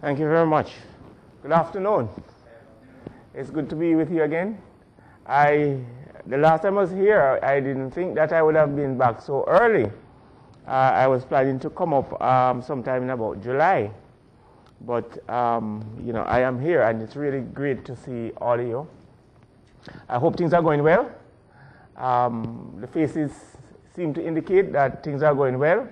Thank you very much. Good afternoon. It's good to be with you again. The last time I was here, I didn't think that I would have been back so early. I was planning to come up sometime in about July. But, I am here, and it's really great to see all of you. I hope things are going well. The faces seem to indicate that things are going well.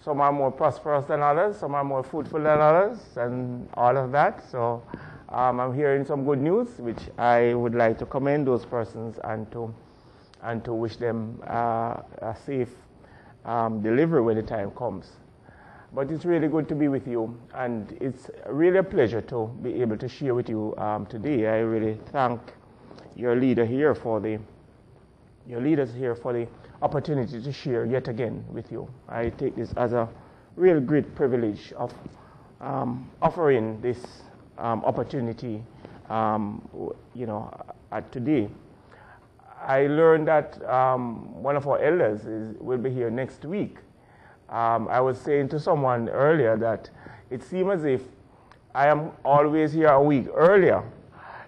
Some are more prosperous than others, some are more fruitful than others, and all of that. So I'm hearing some good news, which I would like to commend those persons and to wish them a safe delivery when the time comes. But it's really good to be with you, and it's really a pleasure to be able to share with you today. I really thank your leaders here for the opportunity to share yet again with you. I take this as a real great privilege of offering this opportunity, today. I learned that one of our elders will be here next week. I was saying to someone earlier that it seems as if I am always here a week earlier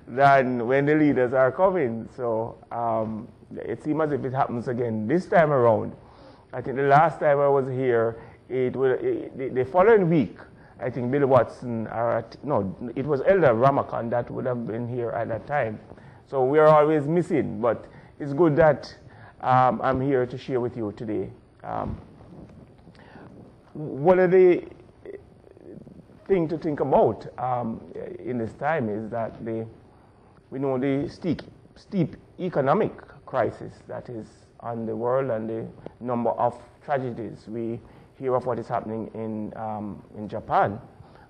than when the leaders are coming. So it seems as if it happens again this time around. I think the last time I was here, the following week, I think Billy Watson, it was Elder Ramakan that would have been here at that time. So we are always missing, but it's good that I'm here to share with you today. One of the things to think about in this time is that we know the steep economic crisis that is on the world and the number of tragedies. We hear of what is happening in Japan,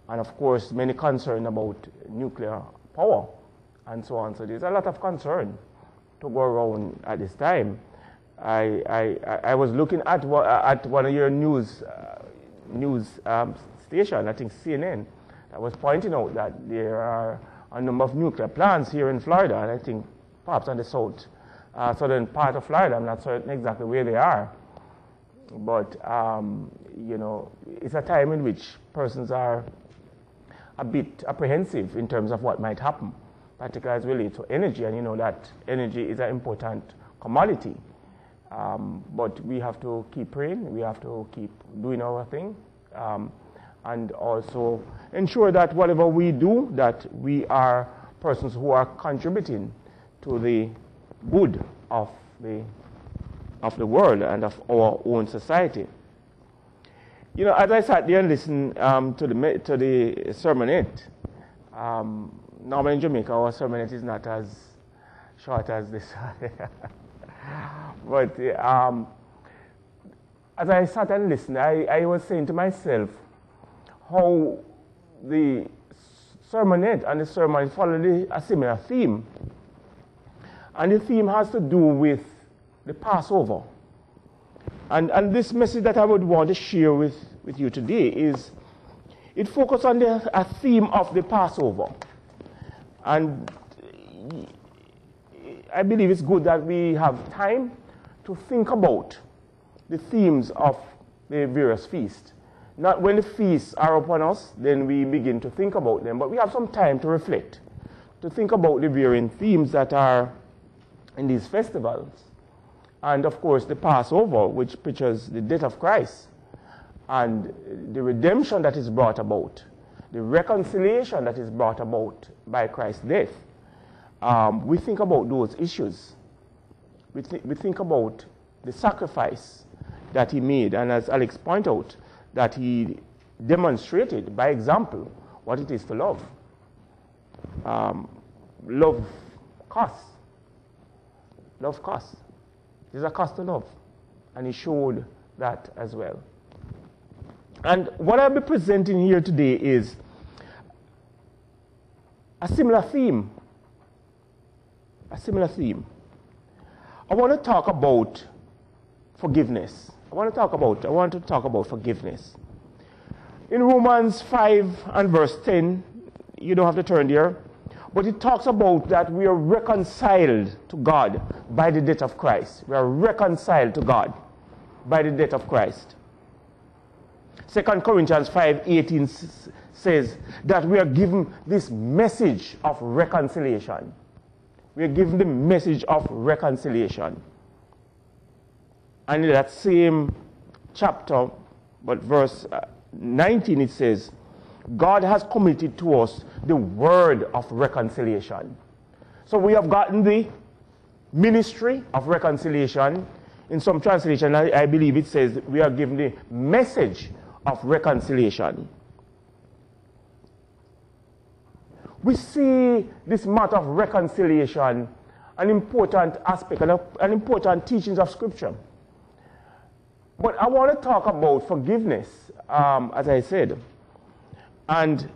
and of course many concern about nuclear power and so on. So there's a lot of concern to go around at this time. I was looking at one of your news station, I think CNN, that was pointing out that there are a number of nuclear plants here in Florida, and I think perhaps on the southern part of Florida. I'm not certain exactly where they are. But, it's a time in which persons are a bit apprehensive in terms of what might happen, particularly as related to energy. And you know that energy is an important commodity. But we have to keep praying, we have to keep doing our thing, and also ensure that whatever we do, that we are persons who are contributing to the good of the world and of our own society. You know, as I sat there and listened to the sermonette, normally in Jamaica our sermonette is not as short as this. But as I sat and listened, I was saying to myself how the sermonette and the sermon follow a similar theme. And the theme has to do with the Passover. And this message that I would want to share with you today is, it focuses on a theme of the Passover. And I believe it's good that we have time to think about the themes of the various feasts. Not when the feasts are upon us, then we begin to think about them, but we have some time to reflect, to think about the varying themes that are in these festivals. And of course the Passover, which pictures the death of Christ and the redemption that is brought about, the reconciliation that is brought about by Christ's death. We think about those issues. We think about the sacrifice that he made, and as Alex pointed out, that he demonstrated by example what it is to love. Love costs. Love costs. There's a cost to love. And he showed that as well. And what I'll be presenting here today is a similar theme. A similar theme. I want to talk about forgiveness. I want to talk about forgiveness. In Romans 5 and verse 10, you don't have to turn there, but it talks about that we are reconciled to God by the death of Christ. We are reconciled to God by the death of Christ. 2 Corinthians 5:18 says that we are given this message of reconciliation. We are given the message of reconciliation. And in that same chapter, but verse 19, it says, God has committed to us the word of reconciliation. So we have gotten the ministry of reconciliation. In some translation, I believe it says we are given the message of reconciliation. We see this matter of reconciliation an important aspect and an important teachings of Scripture. But I want to talk about forgiveness, as I said. And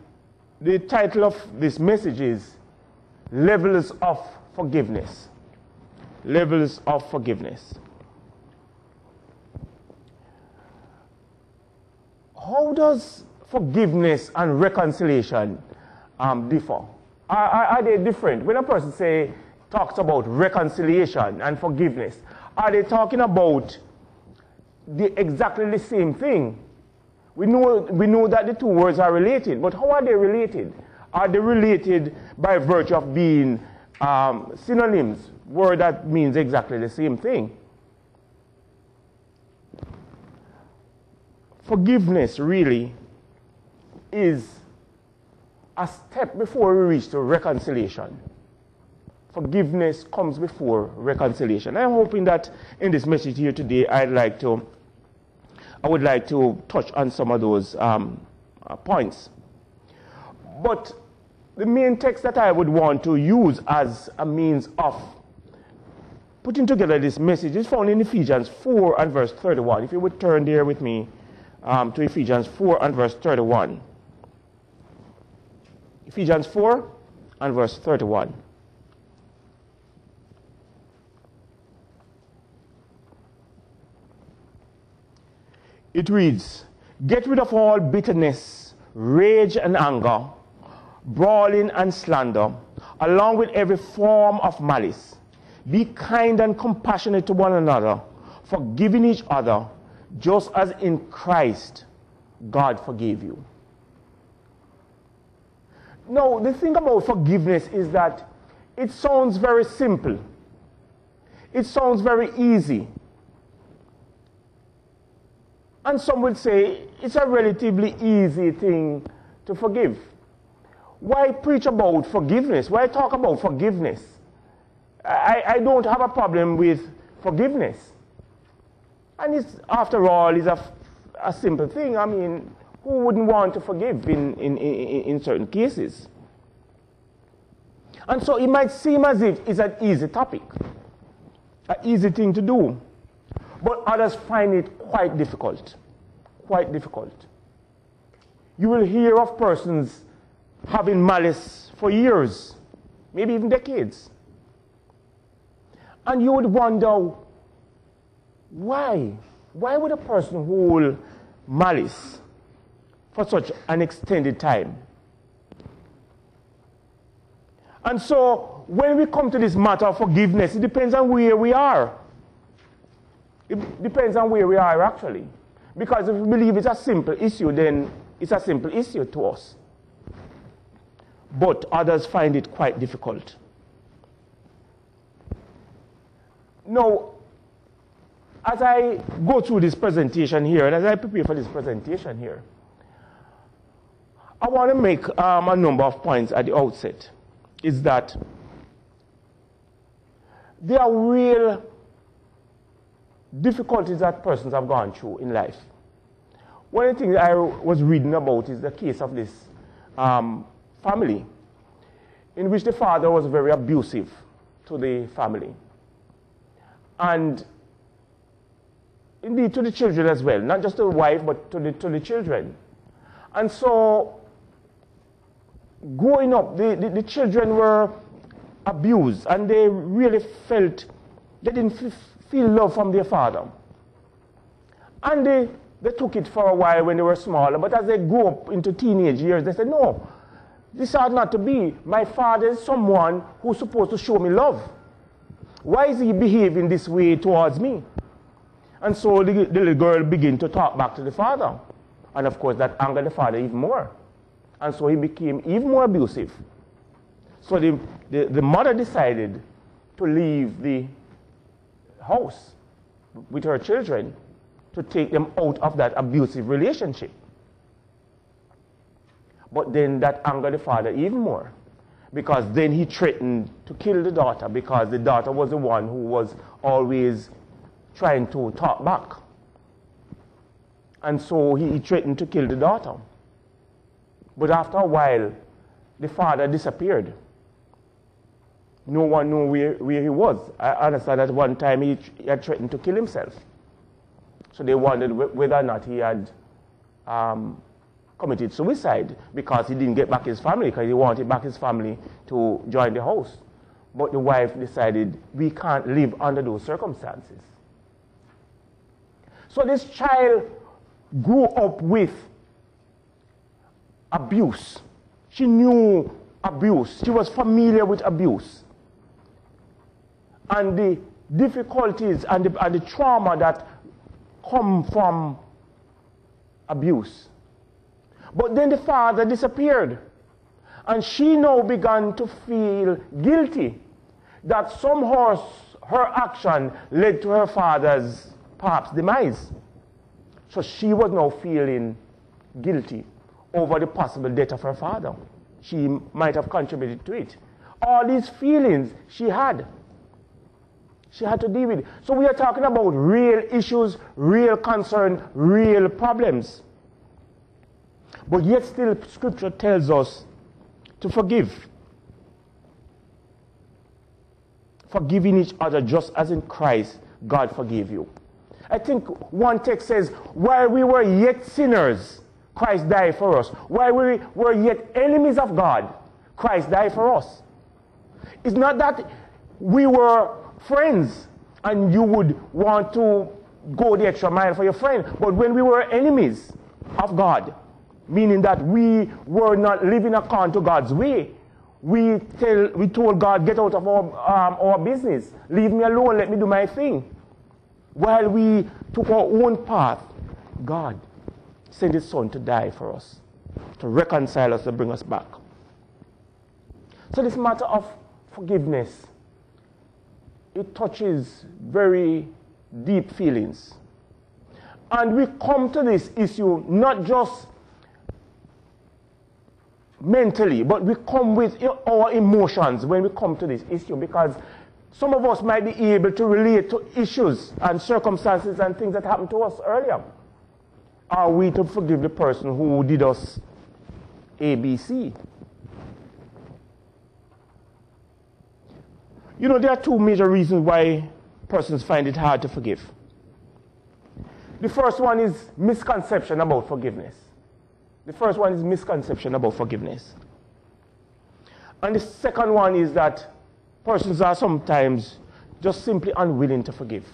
the title of this message is Levels of Forgiveness. Levels of Forgiveness. How does forgiveness and reconciliation differ? Are they different? When a person talks about reconciliation and forgiveness, are they talking about exactly the same thing? We know that the two words are related, but how are they related? Are they related by virtue of being synonyms, word that means exactly the same thing? Forgiveness really is a step before we reach to reconciliation. Forgiveness comes before reconciliation. I'm hoping that in this message here today, I would like to touch on some of those points. But the main text that I would want to use as a means of putting together this message is found in Ephesians 4 and verse 31. If you would turn there with me to Ephesians 4 and verse 31. Ephesians 4 and verse 31. It reads, "Get rid of all bitterness, rage and anger, brawling and slander, along with every form of malice. Be kind and compassionate to one another, forgiving each other, just as in Christ God forgave you." Now, the thing about forgiveness is that it sounds very simple. It sounds very easy. And some would say it's a relatively easy thing to forgive. Why preach about forgiveness? Why talk about forgiveness? I don't have a problem with forgiveness. And it's, after all, it's a simple thing. I mean, who wouldn't want to forgive in certain cases? And so it might seem as if it's an easy topic, an easy thing to do. But others find it quite difficult. Quite difficult. You will hear of persons having malice for years, maybe even decades. And you would wonder, why? Why would a person hold malice for such an extended time? And so, when we come to this matter of forgiveness, it depends on where we are. It depends on where we are, actually. Because if we believe it's a simple issue, then it's a simple issue to us. But others find it quite difficult. Now, as I go through this presentation here, and as I prepare for this presentation here, I want to make a number of points at the outset. Is that there are real difficulties that persons have gone through in life. One of the things I was reading about is the case of this family in which the father was very abusive to the family. And indeed to the children as well, not just to the wife, but to the children. And so, growing up, the children were abused, and they really felt they didn't feel love from their father. And they took it for a while when they were smaller, but as they grew up into teenage years, they said, no, this ought not to be. My father is someone who's supposed to show me love. Why is he behaving this way towards me? And so the little girl began to talk back to the father And of course, that angered the father even more. And so he became even more abusive. So the mother decided to leave the house with her children to take them out of that abusive relationship. But then that angered the father even more, because then he threatened to kill the daughter, because the daughter was the one who was always trying to talk back. And so he threatened to kill the daughter. But after a while, the father disappeared. No one knew where he was. I understand that one time he had threatened to kill himself. So they wondered whether or not he had committed suicide, because he didn't get back his family, because he wanted back his family to join the house. But the wife decided, we can't live under those circumstances. So this child grew up with abuse. She knew abuse. She was familiar with abuse. And the difficulties and the trauma that come from abuse. But then the father disappeared. And she now began to feel guilty that somehow her action led to her father's perhaps demise. So she was now feeling guilty over the possible death of her father. She might have contributed to it. All these feelings she had. She had to deal with it. So we are talking about real issues, real concern, real problems. But yet still Scripture tells us to forgive. Forgiving each other just as in Christ God forgave you. I think one text says, while we were yet sinners, Christ died for us. While we were yet enemies of God, Christ died for us. It's not that we were friends and you would want to go the extra mile for your friend, but when we were enemies of God, meaning that we were not living according to God's way, we told God, get out of our business, leave me alone, let me do my thing. While we took our own path, God sent his son to die for us, to reconcile us, to bring us back. So this matter of forgiveness, it touches very deep feelings. And we come to this issue not just mentally, but we come with our emotions when we come to this issue, because some of us might be able to relate to issues and circumstances and things that happened to us earlier. Are we to forgive the person who did us A, B, C? You know, there are two major reasons why persons find it hard to forgive. The first one is misconception about forgiveness. The first one is misconception about forgiveness. And the second one is that persons are sometimes just simply unwilling to forgive.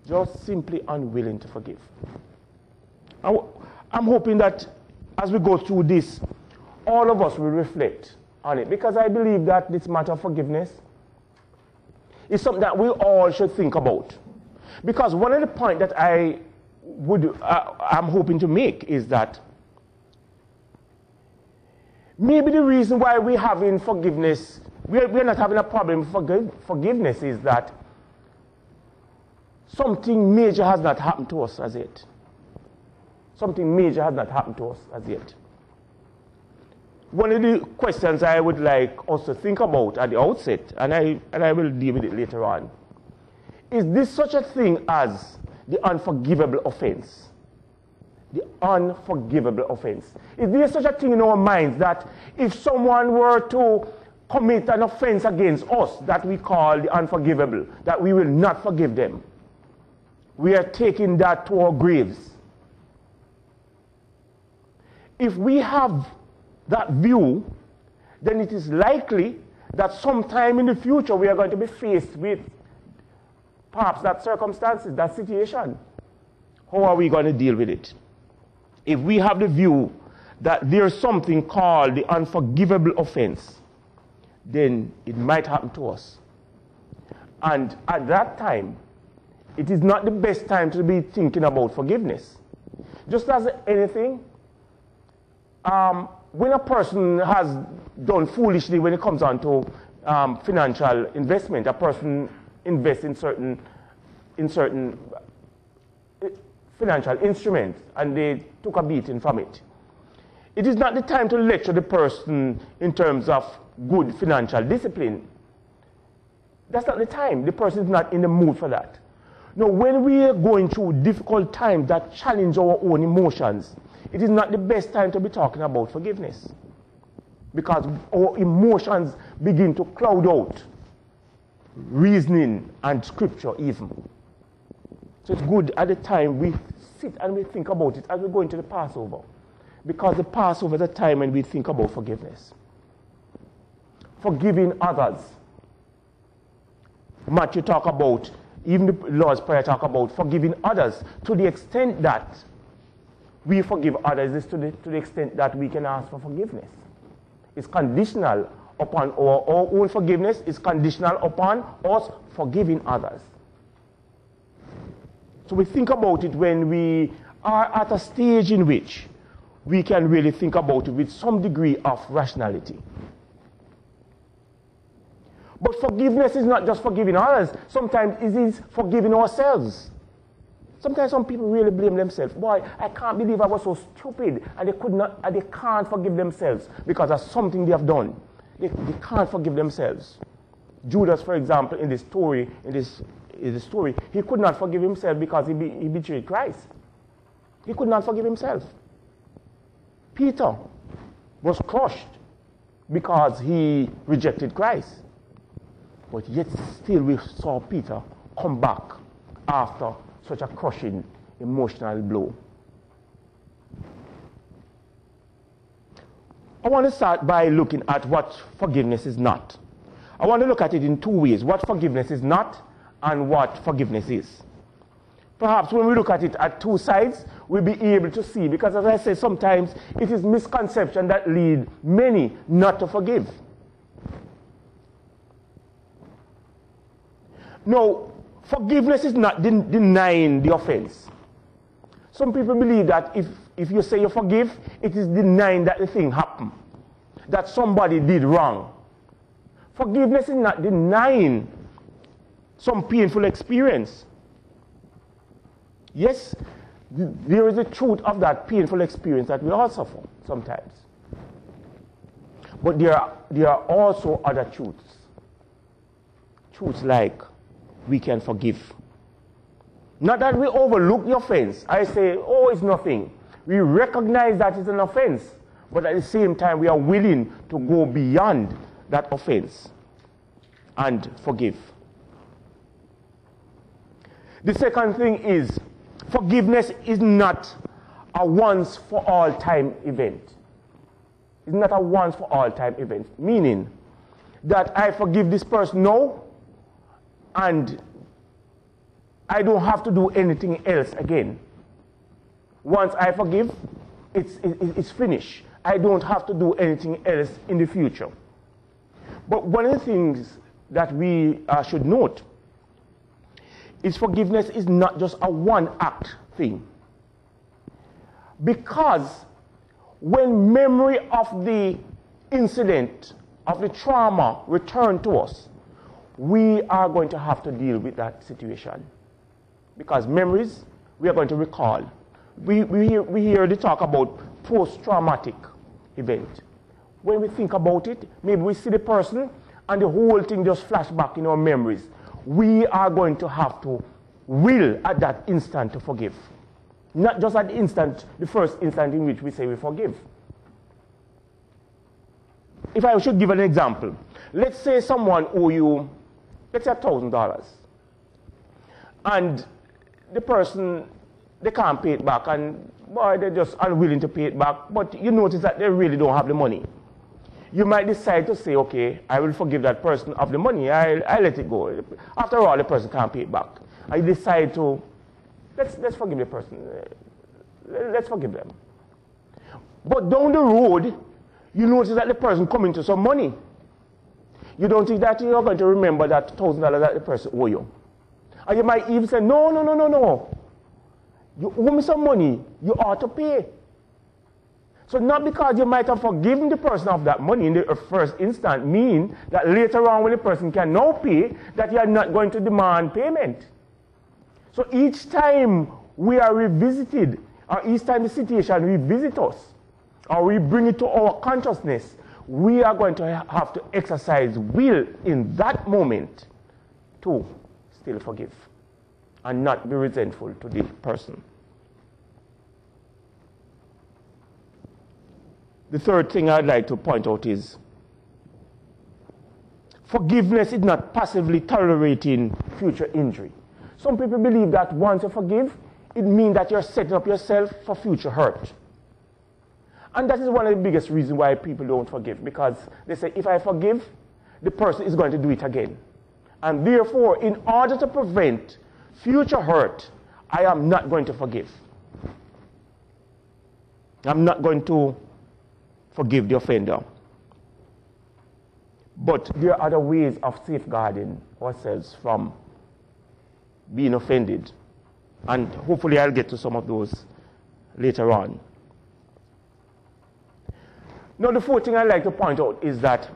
Just simply unwilling to forgive. I'm hoping that as we go through this, all of us will reflect on it, because I believe that this matter of forgiveness is something that we all should think about. Because one of the points that I'm hoping to make is that maybe the reason why we're having forgiveness, we're not having a problem with forgiveness, is that something major has not happened to us as yet. Something major has not happened to us as yet. One of the questions I would like us to think about at the outset, and I will deal with it later on, is this such a thing as the unforgivable offense? The unforgivable offense. Is there such a thing in our minds that if someone were to commit an offense against us that we call the unforgivable, that we will not forgive them? We are taking that to our graves. If we have that view, then it is likely that sometime in the future we are going to be faced with perhaps that circumstances, that situation. How are we going to deal with it? If we have the view that there's something called the unforgivable offense, then it might happen to us. And at that time, it is not the best time to be thinking about forgiveness. Just as anything, when a person has done foolishly when it comes on to financial investment, a person invests in certain financial instruments and they took a beating from it. It is not the time to lecture the person in terms of good financial discipline. That's not the time. The person is not in the mood for that. Now, when we are going through difficult times that challenge our own emotions, it is not the best time to be talking about forgiveness, because our emotions begin to cloud out reasoning and scripture even. So it's good at the time we sit and we think about it as we go into the Passover, because the Passover is a time when we think about forgiveness. Forgiving others. Matthew talk about, even the Lord's Prayer talk about forgiving others to the extent that we forgive others is to the extent that we can ask for forgiveness. It's conditional upon our own forgiveness. It's conditional upon us forgiving others. So we think about it when we are at a stage in which we can really think about it with some degree of rationality. But forgiveness is not just forgiving others. Sometimes it is forgiving ourselves. Sometimes some people really blame themselves. Boy, I can't believe I was so stupid, and they can't forgive themselves because of something they have done. They can't forgive themselves. Judas, for example, in this story, he could not forgive himself because he betrayed Christ. He could not forgive himself. Peter was crushed because he rejected Christ. But yet still we saw Peter come back after such a crushing emotional blow. I want to start by looking at what forgiveness is not. I want to look at it in two ways: what forgiveness is not and what forgiveness is. Perhaps when we look at it at two sides, we'll be able to see, because as I said, sometimes it is misconception that lead many not to forgive. No, forgiveness is not denying the offense. Some people believe that if you say you forgive, it is denying that the thing happened, that somebody did wrong. Forgiveness is not denying some painful experience. Yes, there is a truth of that painful experience that we all suffer sometimes. But there are also other truths. Truths like we can forgive. Not that we overlook the offense. I say, oh, it's nothing. We recognize that it's an offense, but at the same time, we are willing to go beyond that offense and forgive. The second thing is, forgiveness is not a once-for-all time event. It's not a once-for-all time event, meaning that I forgive this person now, and I don't have to do anything else again. Once I forgive, it's finished. I don't have to do anything else in the future. But one of the things that we should note is forgiveness is not just a one-act thing. Because when memory of the incident, of the trauma returned to us, we are going to have to deal with that situation. Because memories, we are going to recall. We hear the talk about post-traumatic event. When we think about it, maybe we see the person and the whole thing just flash back in our memories. We are going to have to will at that instant to forgive. Not just at the instant, the first instant in which we say we forgive. If I should give an example, let's say someone owe you, let's say $1,000. And the person, they can't pay it back, and boy, they're just unwilling to pay it back, but you notice that they really don't have the money. You might decide to say, okay, I will forgive that person of the money, I let it go. After all, the person can't pay it back. I decide to, let's forgive the person. Let's forgive them. But down the road, you notice that the person coming to some money. You don't think that you're going to remember that $1,000 that the person owe you. And you might even say, no. You owe me some money, you ought to pay. So not because you might have forgiven the person of that money in the first instant mean that later on when the person can now pay, that you are not going to demand payment. So each time we are revisited, or each time the situation revisits us, or we bring it to our consciousness, we are going to have to exercise will in that moment to still forgive and not be resentful to the person. The third thing I'd like to point out is forgiveness is not passively tolerating future injury. Some people believe that once you forgive, it means that you're setting up yourself for future hurt. And that is one of the biggest reasons why people don't forgive, because they say, if I forgive, the person is going to do it again. And therefore, in order to prevent future hurt, I am not going to forgive. I'm not going to forgive the offender. But there are other ways of safeguarding ourselves from being offended. And hopefully I'll get to some of those later on. Now, the fourth thing I'd like to point out is that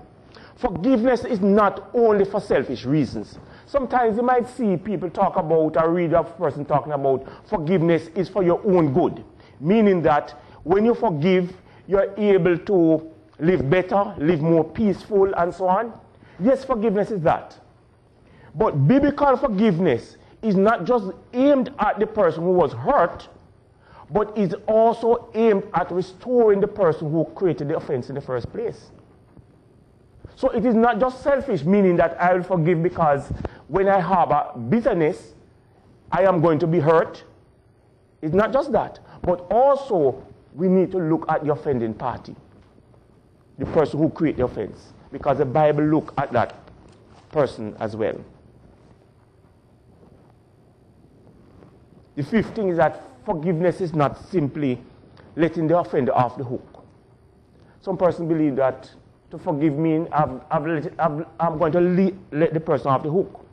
forgiveness is not only for selfish reasons. Sometimes you might see people talk about, or read a person talking about forgiveness is for your own good. Meaning that when you forgive, you're able to live better, live more peaceful, and so on. Yes, forgiveness is that. But biblical forgiveness is not just aimed at the person who was hurt, but is also aimed at restoring the person who created the offense in the first place. So it is not just selfish, meaning that I will forgive because when I harbor bitterness, I am going to be hurt. It's not just that, but also we need to look at the offending party, the person who created the offense, because the Bible looks at that person as well. The fifth thing is that forgiveness is not simply letting the offender off the hook. Some persons believe that to forgive means I'm going to let the person off the hook.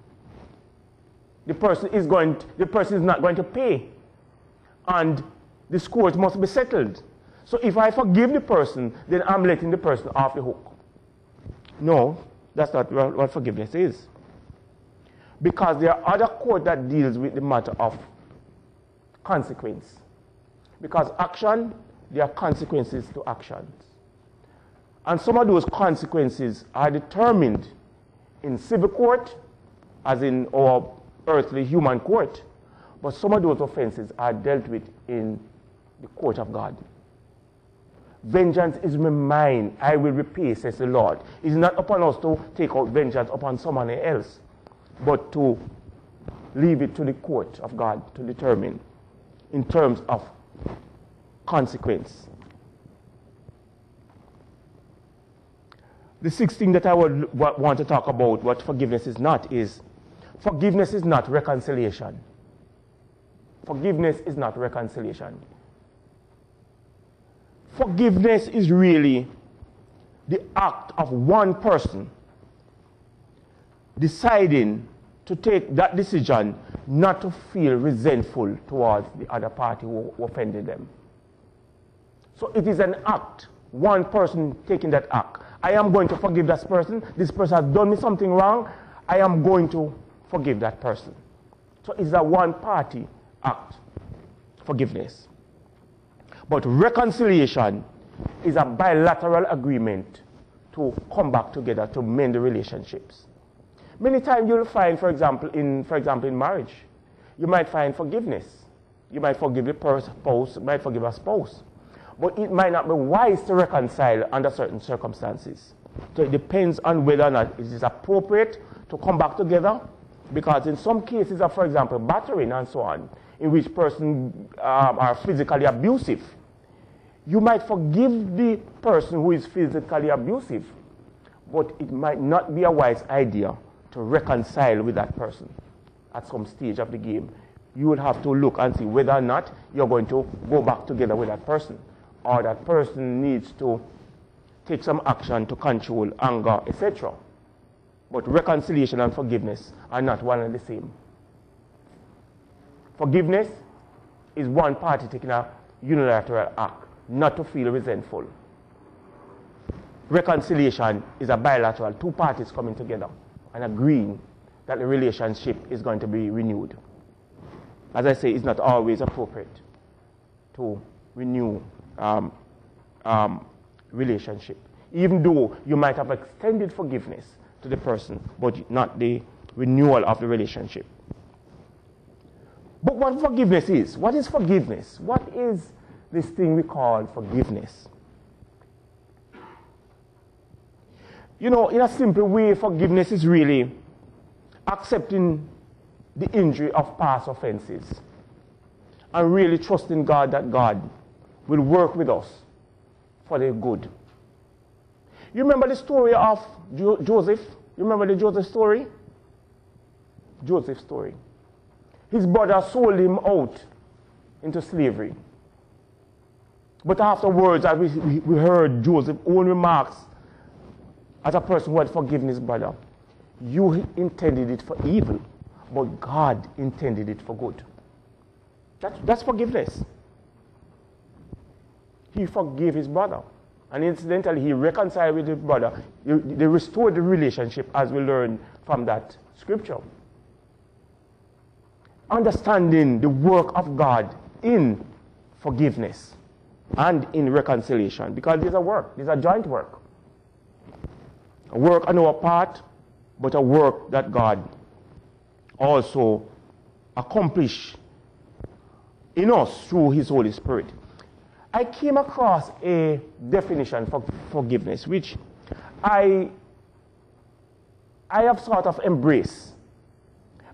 The person is not going to pay, and the scores must be settled. So if I forgive the person, then I'm letting the person off the hook. No, that's not what forgiveness is. Because there are other courts that deals with the matter of consequence. Because action, there are consequences to actions. And some of those consequences are determined in civil court, as in our earthly human court, but some of those offenses are dealt with in the court of God. Vengeance is mine, I will repay, says the Lord. It is not upon us to take out vengeance upon someone else, but to leave it to the court of God to determine in terms of consequence. The sixth thing that I would want to talk about, what forgiveness is not, is forgiveness is not reconciliation. Forgiveness is not reconciliation. Forgiveness is really the act of one person deciding to take that decision not to feel resentful towards the other party who offended them. So it is an act, one person taking that act. I am going to forgive this person has done me something wrong, I am going to forgive that person. So it's a one-party act, forgiveness. But reconciliation is a bilateral agreement to come back together to mend the relationships. Many times you'll find, for example, in marriage, you might find forgiveness. You might forgive the spouse, you might forgive a spouse. But it might not be wise to reconcile under certain circumstances. So it depends on whether or not it is appropriate to come back together, because in some cases of, for example, battering and so on, in which persons are physically abusive, you might forgive the person who is physically abusive, but it might not be a wise idea to reconcile with that person at some stage of the game. You will have to look and see whether or not you're going to go back together with that person, or that person needs to take some action to control anger, etc. But reconciliation and forgiveness are not one and the same. Forgiveness is one party taking a unilateral act, not to feel resentful. Reconciliation is a bilateral, two parties coming together and agreeing that the relationship is going to be renewed. As I say, it's not always appropriate to renew relationship, even though you might have extended forgiveness to the person, but not the renewal of the relationship. But what forgiveness is? What is forgiveness? What is this thing we call forgiveness? You know, in a simple way, forgiveness is really accepting the injury of past offenses and really trusting God that God will work with us for the good. You remember the story of Joseph? You remember the Joseph story? Joseph's story. His brother sold him out into slavery. But afterwards, as we heard Joseph's own remarks as a person who had forgiven his brother, you intended it for evil, but God intended it for good. That's forgiveness. He forgave his brother. And incidentally, he reconciled with his brother. They restored the relationship, as we learn from that scripture. Understanding the work of God in forgiveness and in reconciliation, because there's a work, there's a joint work. A work on our part, but a work that God also accomplished in us through his Holy Spirit. I came across a definition for forgiveness, which I have sort of embraced,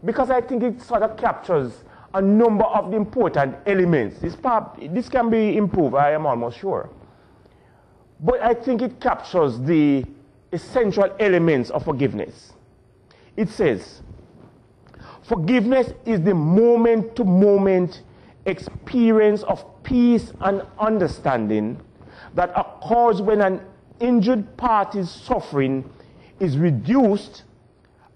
because I think it sort of captures a number of the important elements. This can be improved, I am almost sure. But I think it captures the essential elements of forgiveness. It says, forgiveness is the moment-to-moment experience of peace and understanding that occurs when an injured party's suffering is reduced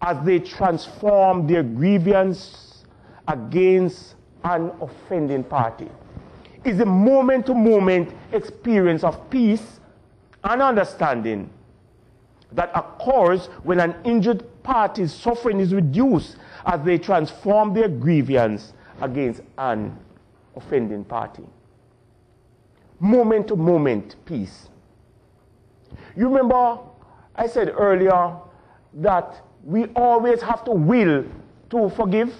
as they transform their grievance against an offending party. It's a moment-to-moment experience of peace and understanding that occurs when an injured party's suffering is reduced as they transform their grievance against an offending party. Moment-to-moment peace. You remember I said earlier that we always have to will to forgive?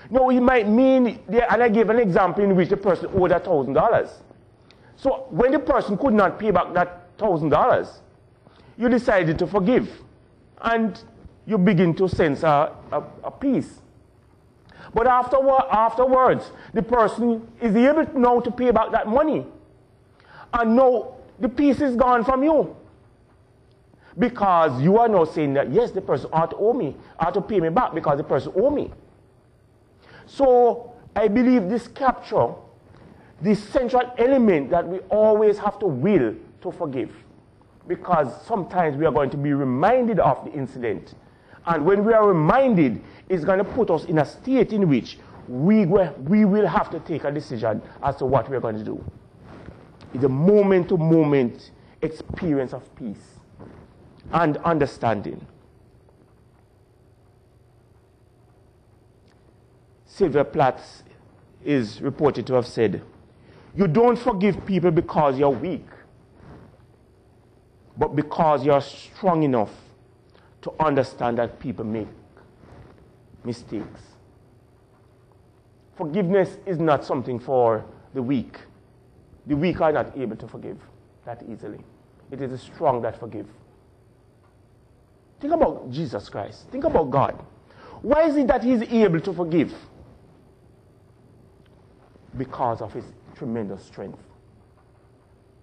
No, it might mean, and I gave an example in which the person owed $1,000. So when the person could not pay back that $1,000, you decided to forgive. And you begin to sense a peace. But afterwards, the person is able now to pay back that money. And now the peace is gone from you. Because you are now saying that, yes, the person ought to owe me, ought to pay me back because the person owed me. So I believe this captures the central element that we always have to will to forgive. Because sometimes we are going to be reminded of the incident. And when we are reminded, it's going to put us in a state in which we will have to take a decision as to what we're going to do. It's a moment-to-moment experience of peace and understanding. Sylvia Plath is reported to have said, "You don't forgive people because you're weak, but because you're strong enough to understand that people make mistakes." Forgiveness is not something for the weak. The weak are not able to forgive that easily. It is the strong that forgive. Think about Jesus Christ. Think about God. Why is it that he's able to forgive? Because of his tremendous strength.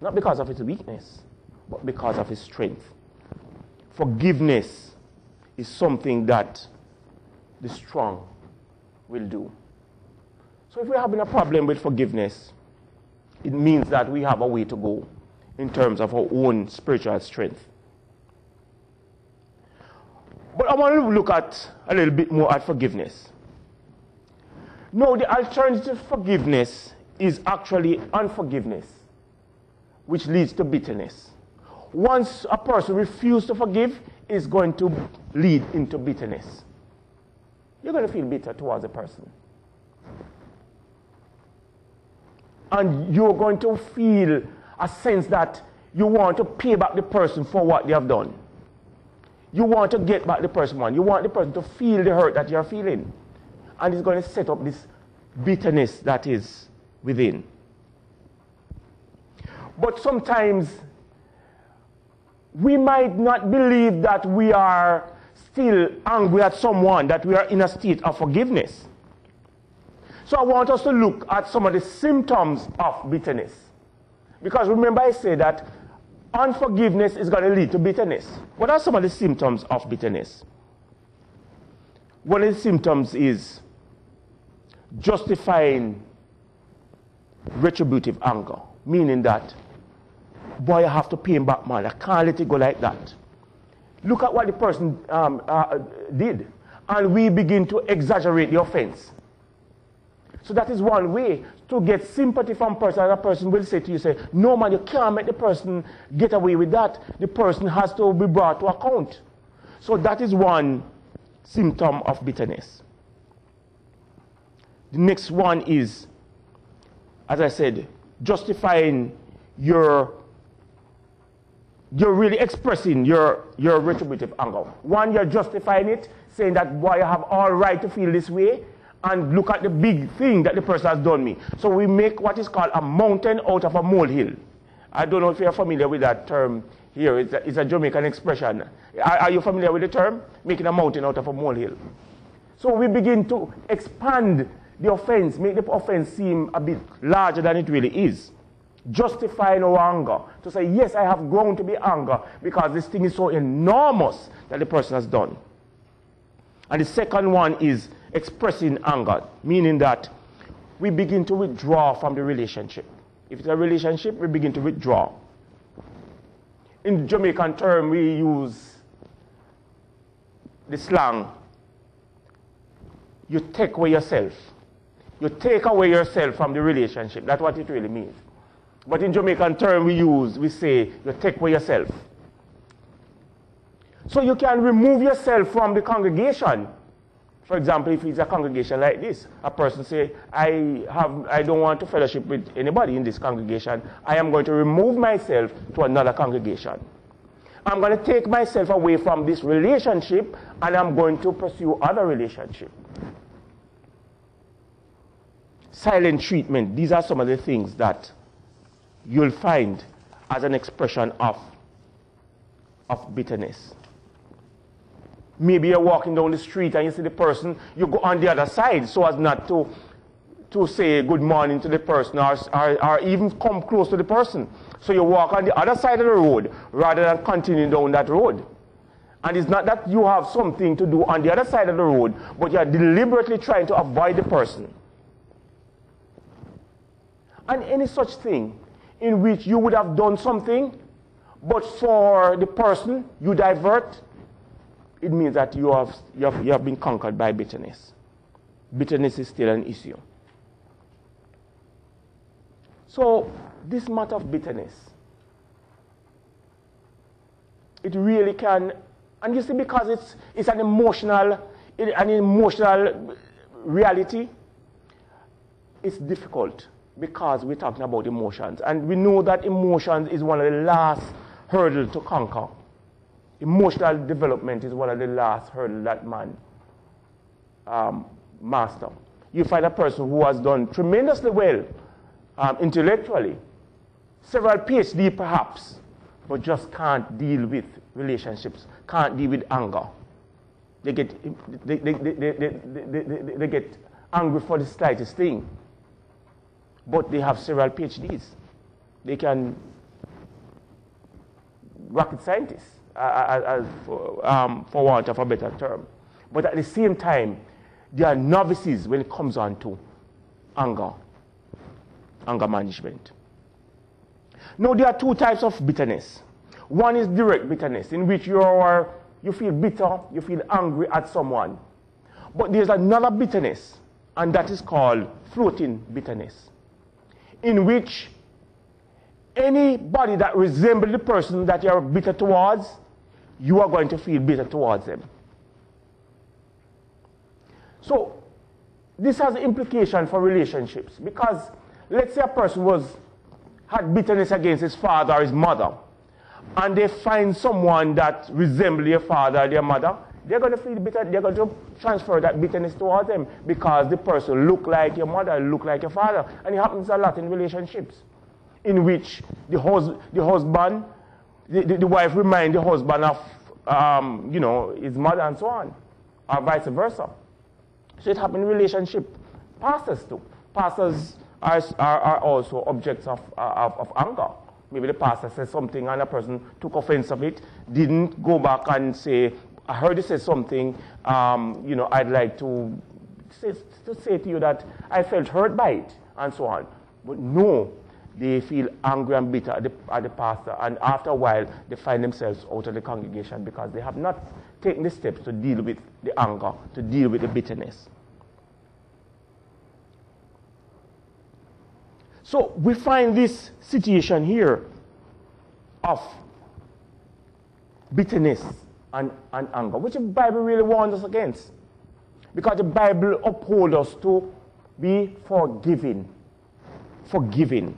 Not because of his weakness, but because of his strength. Forgiveness is something that the strong will do. So if we're having a problem with forgiveness, it means that we have a way to go in terms of our own spiritual strength. But I want to look at a little bit more at forgiveness. No, the alternative to forgiveness is actually unforgiveness, which leads to bitterness. Once a person refuses to forgive, it's going to lead into bitterness. You're going to feel bitter towards a person. And you're going to feel a sense that you want to pay back the person for what they have done. You want to get back the person. You want the person to feel the hurt that you're feeling. And it's going to set up this bitterness that is within. But sometimes we might not believe that we are still angry at someone, that we are in a state of forgiveness. So I want us to look at some of the symptoms of bitterness. Because remember I said that unforgiveness is going to lead to bitterness. What are some of the symptoms of bitterness? One of the symptoms is justifying retributive anger, meaning that, boy, I have to pay him back, man. I can't let it go like that. Look at what the person did, and we begin to exaggerate the offense. So that is one way to get sympathy from a person, and a person will say to you, say, no man, you can't make the person get away with that. The person has to be brought to account. So that is one symptom of bitterness. The next one is, as I said, justifying you're really expressing your retributive anger. One, you're justifying it, saying that, boy, I have all right to feel this way, and look at the big thing that the person has done me. So we make what is called a mountain out of a molehill. I don't know if you're familiar with that term here. It's a Jamaican expression. Are you familiar with the term? Making a mountain out of a molehill. So we begin to expand the offense, make the offense seem a bit larger than it really is. Justifying our anger. To say, yes, I have grown to be angry because this thing is so enormous that the person has done. And the second one is expressing anger, meaning that we begin to withdraw from the relationship. If it's a relationship, we begin to withdraw. In the Jamaican term, we use the slang, you take away yourself. You take away yourself from the relationship. That's what it really means. But in Jamaican term we say, you take away yourself. So you can remove yourself from the congregation. For example, if it's a congregation like this, a person say, I don't want to fellowship with anybody in this congregation. I am going to remove myself to another congregation. I'm going to take myself away from this relationship and I'm going to pursue other relationship. Silent treatment. These are some of the things that you'll find as an expression of bitterness. Maybe you're walking down the street and you see the person, you go on the other side so as not to say good morning to the person or even come close to the person. So you walk on the other side of the road rather than continuing down that road. And it's not that you have something to do on the other side of the road, but you are deliberately trying to avoid the person. And any such thing in which you would have done something, but for the person you divert, it means that you have been conquered by bitterness. Bitterness is still an issue. So this matter of bitterness, it really can, and you see, because it's an emotional reality, it's difficult because we're talking about emotions. And we know that emotions is one of the last hurdles to conquer. Emotional development is one of the last hurdles that man master. You find a person who has done tremendously well intellectually, several PhD perhaps, but just can't deal with relationships, can't deal with anger. They get angry for the slightest thing, but they have several PhDs. They can rocket scientists. For want of a better term. But at the same time, they are novices when it comes on to anger management. Now, there are two types of bitterness. One is direct bitterness, in which you feel bitter, you feel angry at someone. But there's another bitterness, and that is called floating bitterness, in which anybody that resembles the person that you are bitter towards, you are going to feel bitter towards them. So this has implication for relationships, because let's say a person had bitterness against his father or his mother, and they find someone that resembles their father or their mother, they're going to feel bitter. They're going to transfer that bitterness towards them because the person look like your mother, look like your father. And it happens a lot in relationships, in which the husband, the wife reminds the husband of, his mother and so on, or vice versa. So it happens in relationship. Pastors too. Pastors are also objects of anger. Maybe the pastor says something and a person took offense of it, didn't go back and say, I heard you say something, I'd like to say to you that I felt hurt by it, and so on. But no, they feel angry and bitter at the pastor, and after a while, they find themselves out of the congregation because they have not taken the steps to deal with the anger, to deal with the bitterness. So we find this situation here of bitterness and anger, which the Bible really warns us against. Because the Bible upholds us to be forgiving. Forgiving.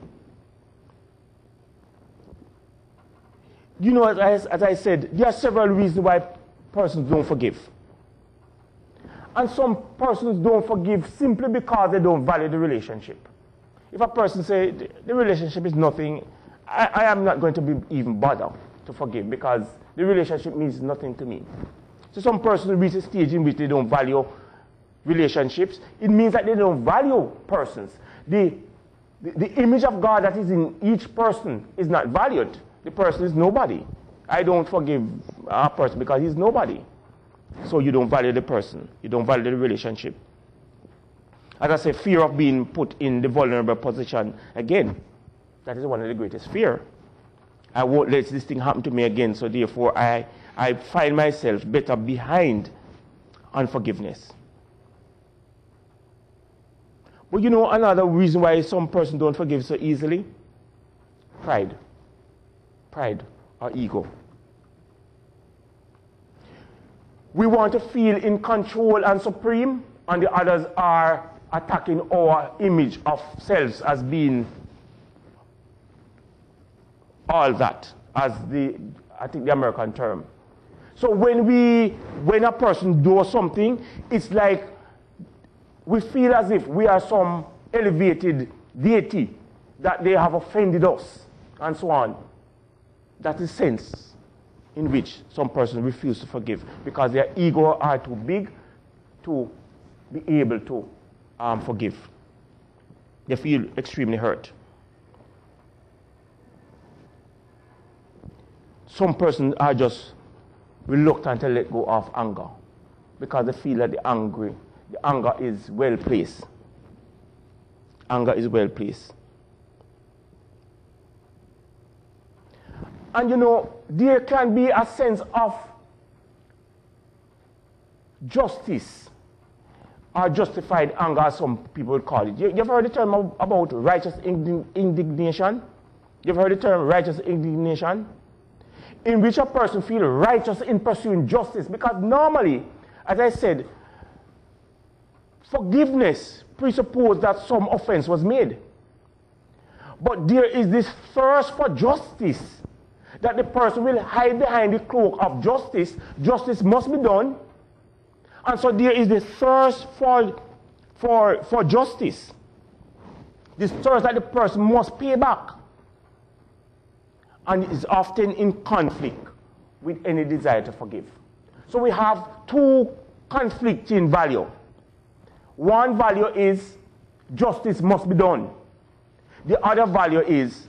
You know, as I said, there are several reasons why persons don't forgive. And some persons don't forgive simply because they don't value the relationship. If a person says, the relationship is nothing, I am not going to be even bothered to forgive because the relationship means nothing to me. So some persons reach a stage in which they don't value relationships. It means that they don't value persons. The image of God that is in each person is not valued. The person is nobody. I don't forgive a person because he's nobody. So you don't value the person. You don't value the relationship. As I say, fear of being put in the vulnerable position again. That is one of the greatest fear. I won't let this thing happen to me again, so therefore I find myself better behind unforgiveness. But you know another reason why some persons don't forgive so easily? Pride. Pride or ego. We want to feel in control and supreme, and the others are attacking our image of selves as being all that, as I think the American term. So when a person does something, it's like we feel as if we are some elevated deity, that they have offended us, and so on. That is the sense in which some persons refuse to forgive, because their ego are too big to be able to forgive. They feel extremely hurt. Some persons are just reluctant to let go of anger because they feel that the anger is well placed. Anger is well placed. And you know, there can be a sense of justice or justified anger, as some people would call it. You've heard the term about righteous indignation? You've heard the term righteous indignation? In which a person feels righteous in pursuing justice. Because normally, as I said, forgiveness presupposes that some offense was made. But there is this thirst for justice, that the person will hide behind the cloak of justice. Justice must be done. And so there is this thirst for justice. This thirst that the person must pay back. And is often in conflict with any desire to forgive. So we have two conflicting values. One value is justice must be done. The other value is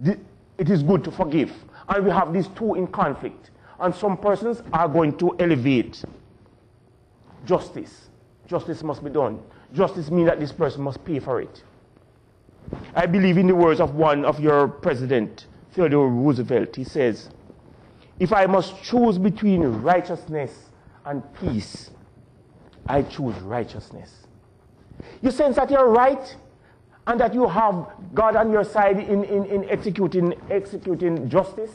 it is good to forgive. And we have these two in conflict. And some persons are going to elevate justice. Justice must be done. Justice means that this person must pay for it. I believe in the words of one of your president, Theodore Roosevelt. He says, if I must choose between righteousness and peace, I choose righteousness. You sense that you're right and that you have God on your side in executing justice.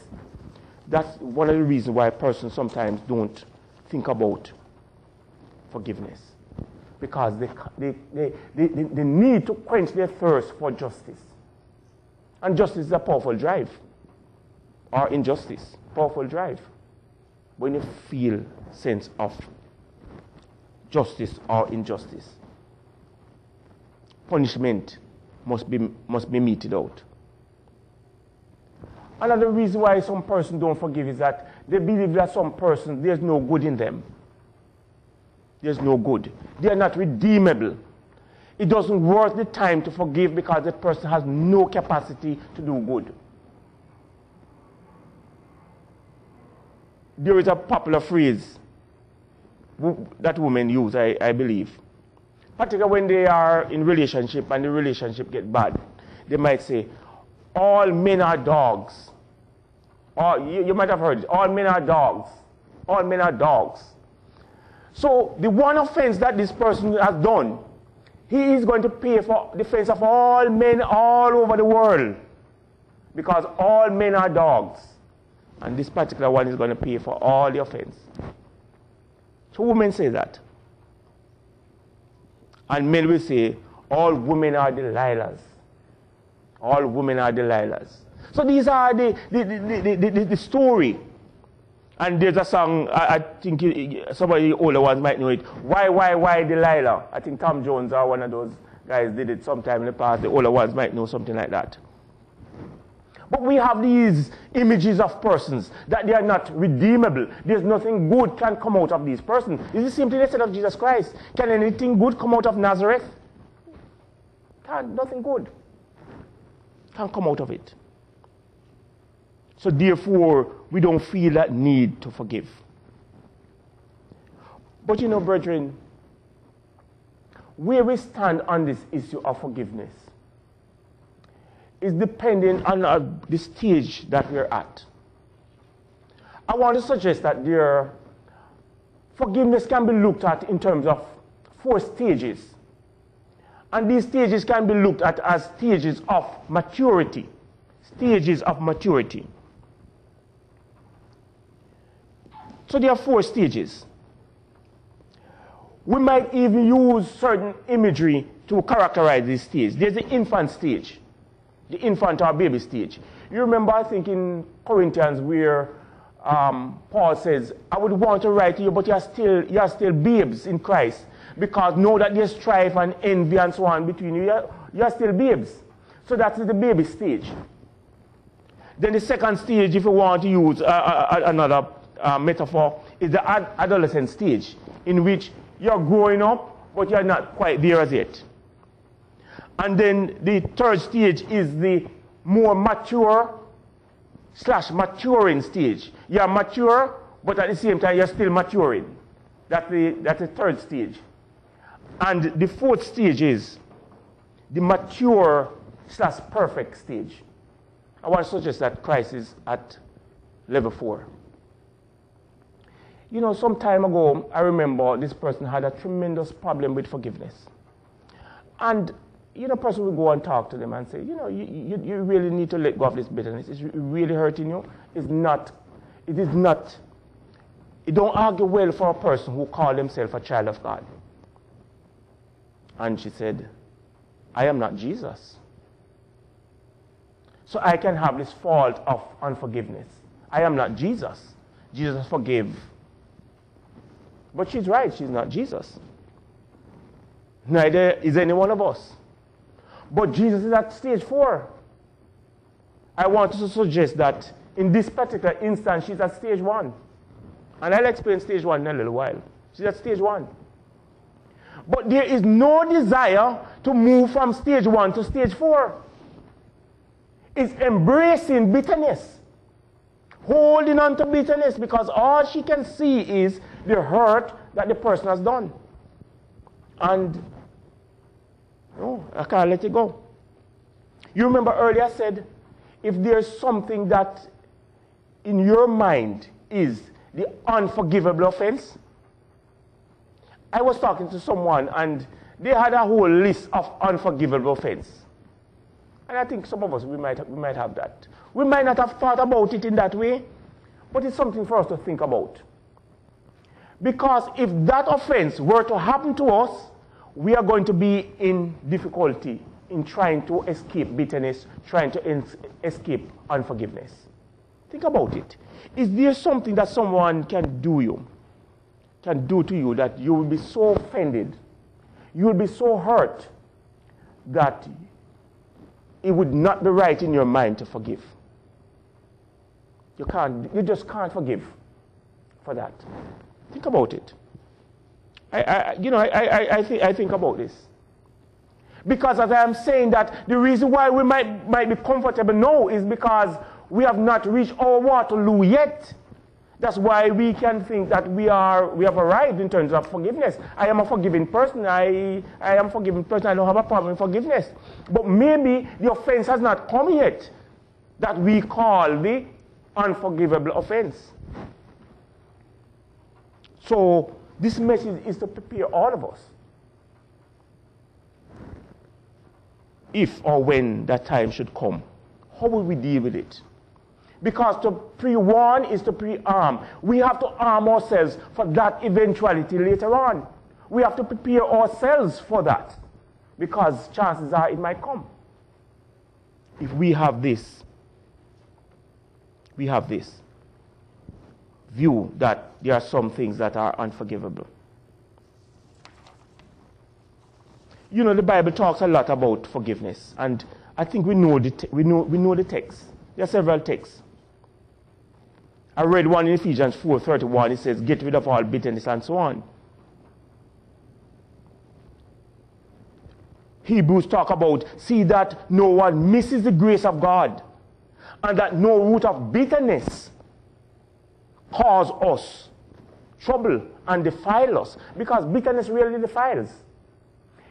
That's one of the reasons why persons sometimes don't think about forgiveness. Because they need to quench their thirst for justice. And justice is a powerful drive. Or injustice, powerful drive. When you feel sense of justice or injustice, punishment must be meted out. Another reason why some persons don't forgive is that they believe that some persons, there's no good in them. There's no good. They are not redeemable. It doesn't worth the time to forgive because the person has no capacity to do good. There is a popular phrase that women use, I believe. Particularly when they are in relationship and the relationship gets bad. They might say, all men are dogs. Or you might have heard it, all men are dogs. All men are dogs. So the one offense that this person has done, he is going to pay for the offense of all men all over the world. Because all men are dogs. And this particular one is going to pay for all the offense. So women say that. And men will say, all women are Delilahs. All women are Delilahs. So these are the story. And there's a song, I think some of the older ones might know it. Why Delilah? I think Tom Jones or one of those guys did it sometime in the past. The older ones might know something like that. But we have these images of persons that they are not redeemable. There's nothing good can come out of these persons. It's the same thing they said of Jesus Christ. Can anything good come out of Nazareth? Nothing good can come out of it. So therefore, we don't feel that need to forgive. But you know, brethren, where we stand on this issue of forgiveness is dependent on the stage that we're at. I want to suggest that forgiveness can be looked at in terms of 4 stages. And these stages can be looked at as stages of maturity. Stages of maturity. So there are 4 stages. We might even use certain imagery to characterize this stage. There's the infant stage, the infant or baby stage. You remember, I think, in Corinthians where Paul says, I would want to write to you, but you are still babes in Christ, because know that there's strife and envy and so on between you. You are still babes. So that's the baby stage. Then the second stage, if you want to use another metaphor, is the adolescent stage, in which you're growing up, but you're not quite there as yet. And then the third stage is the more mature / maturing stage. You're mature, but at the same time you're still maturing. That's the third stage. And the fourth stage is the mature / perfect stage. I want to suggest that Christ is at level 4. You know, some time ago, I remember this person had a tremendous problem with forgiveness. And, you know, a person would go and talk to them and say, you know, you really need to let go of this bitterness. It's really hurting you. It don't argue well for a person who calls himself a child of God. And she said, I am not Jesus. So I can have this fault of unforgiveness. I am not Jesus. Jesus forgave. But she's right, she's not Jesus. Neither is any one of us. But Jesus is at stage 4. I want to suggest that in this particular instance, she's at stage 1. And I'll explain stage 1 in a little while. She's at stage 1. But there is no desire to move from stage 1 to stage 4. It's embracing bitterness. Holding on to bitterness, because all she can see is the hurt that the person has done. And no, I can't let it go. You remember earlier I said, if there's something that in your mind is the unforgivable offense. I was talking to someone and they had a whole list of unforgivable offense. And I think some of us, we might have that. We might not have thought about it in that way, but it's something for us to think about. Because if that offense were to happen to us, we are going to be in difficulty in trying to escape bitterness, trying to escape unforgiveness. Think about it. Is there something that someone can do to you that you will be so offended, you will be so hurt that it would not be right in your mind to forgive? You just can't forgive for that. Think about it. I think about this. Because as I am saying that the reason why we might be comfortable now is because we have not reached our Waterloo yet. That's why we can think that we have arrived in terms of forgiveness. I am a forgiving person. I am a forgiving person. I don't have a problem with forgiveness. But maybe the offense has not come yet that we call the unforgivable offense. So this message is to prepare all of us. If or when that time should come, how will we deal with it? Because to pre-warn is to pre-arm. We have to arm ourselves for that eventuality later on. We have to prepare ourselves for that. Because chances are it might come. If we have this view that there are some things that are unforgivable. You know, the Bible talks a lot about forgiveness, and I think we know the text. There are several texts. I read one in Ephesians 4:31. It says, "Get rid of all bitterness," and so on. Hebrews talk about, "See that no one misses the grace of God, and that no root of bitterness cause us trouble and defile us," because bitterness really defiles.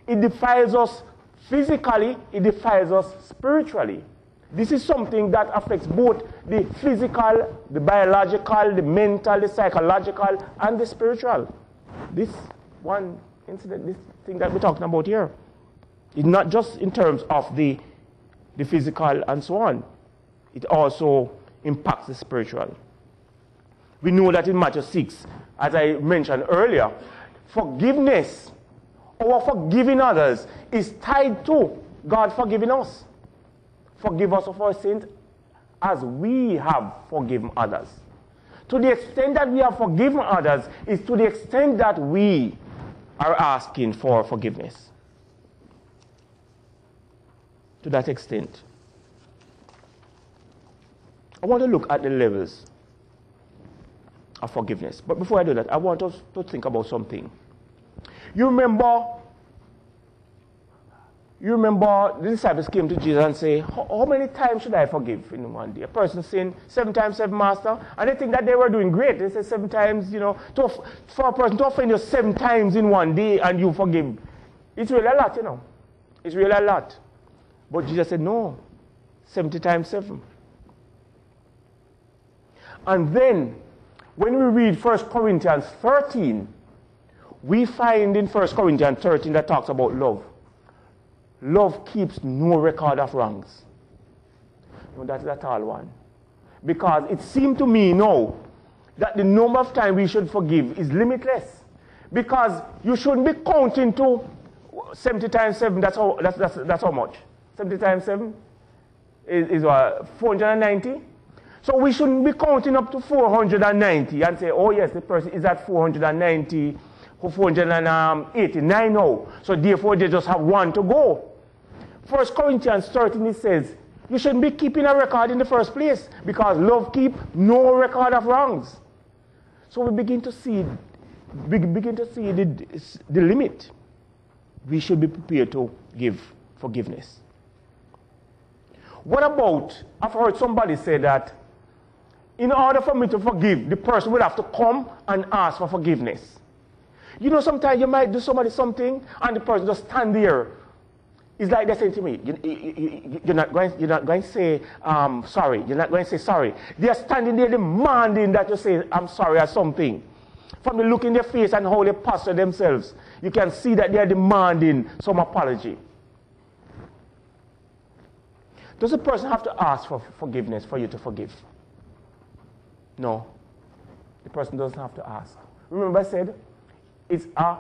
It defiles us physically, it defiles us spiritually. This is something that affects both the physical, the biological, the mental, the psychological, and the spiritual. This one incident, this thing that we're talking about here, is not just in terms of the physical and so on. It also impacts the spiritual. We know that in Matthew 6, as I mentioned earlier, forgiveness, or forgiving others, is tied to God forgiving us. Forgive us of our sins as we have forgiven others. To the extent that we have forgiven others is to the extent that we are asking for forgiveness. To that extent. I want to look at the levels of forgiveness. But before I do that, I want us to think about something. You remember the disciples came to Jesus and say, how many times should I forgive in one day? A person sinned 7 times 7, Master. And they think that they were doing great. They say 7 times, for a person to offend you 7 times in one day and you forgive. It's really a lot, It's really a lot. But Jesus said, no, 70 times 7. And then, when we read 1 Corinthians 13, we find in 1 Corinthians 13 that talks about love. Love keeps no record of wrongs. No, that's that all one. Because it seemed to me now that the number of times we should forgive is limitless. Because you shouldn't be counting to 70 times 7. That's how much? 70 times 7 is what? 490? So we shouldn't be counting up to 490 and say, oh yes, the person is at 490, 489 now. So therefore they just have 1 to go. 1 Corinthians 13, it says, you shouldn't be keeping a record in the first place because love keeps no record of wrongs. So we begin to see the limit. We should be prepared to give forgiveness. What about, I've heard somebody say that in order for me to forgive, the person would have to come and ask for forgiveness. Sometimes you might do somebody something and the person just stand there. It's like they're saying to me, you're not going to say sorry. You're not going to say sorry. They're standing there demanding that you say I'm sorry or something. From the look in their face and how they posture themselves, you can see that they are demanding some apology. Does a person have to ask for forgiveness for you to forgive? No. The person doesn't have to ask. Remember I said, it's a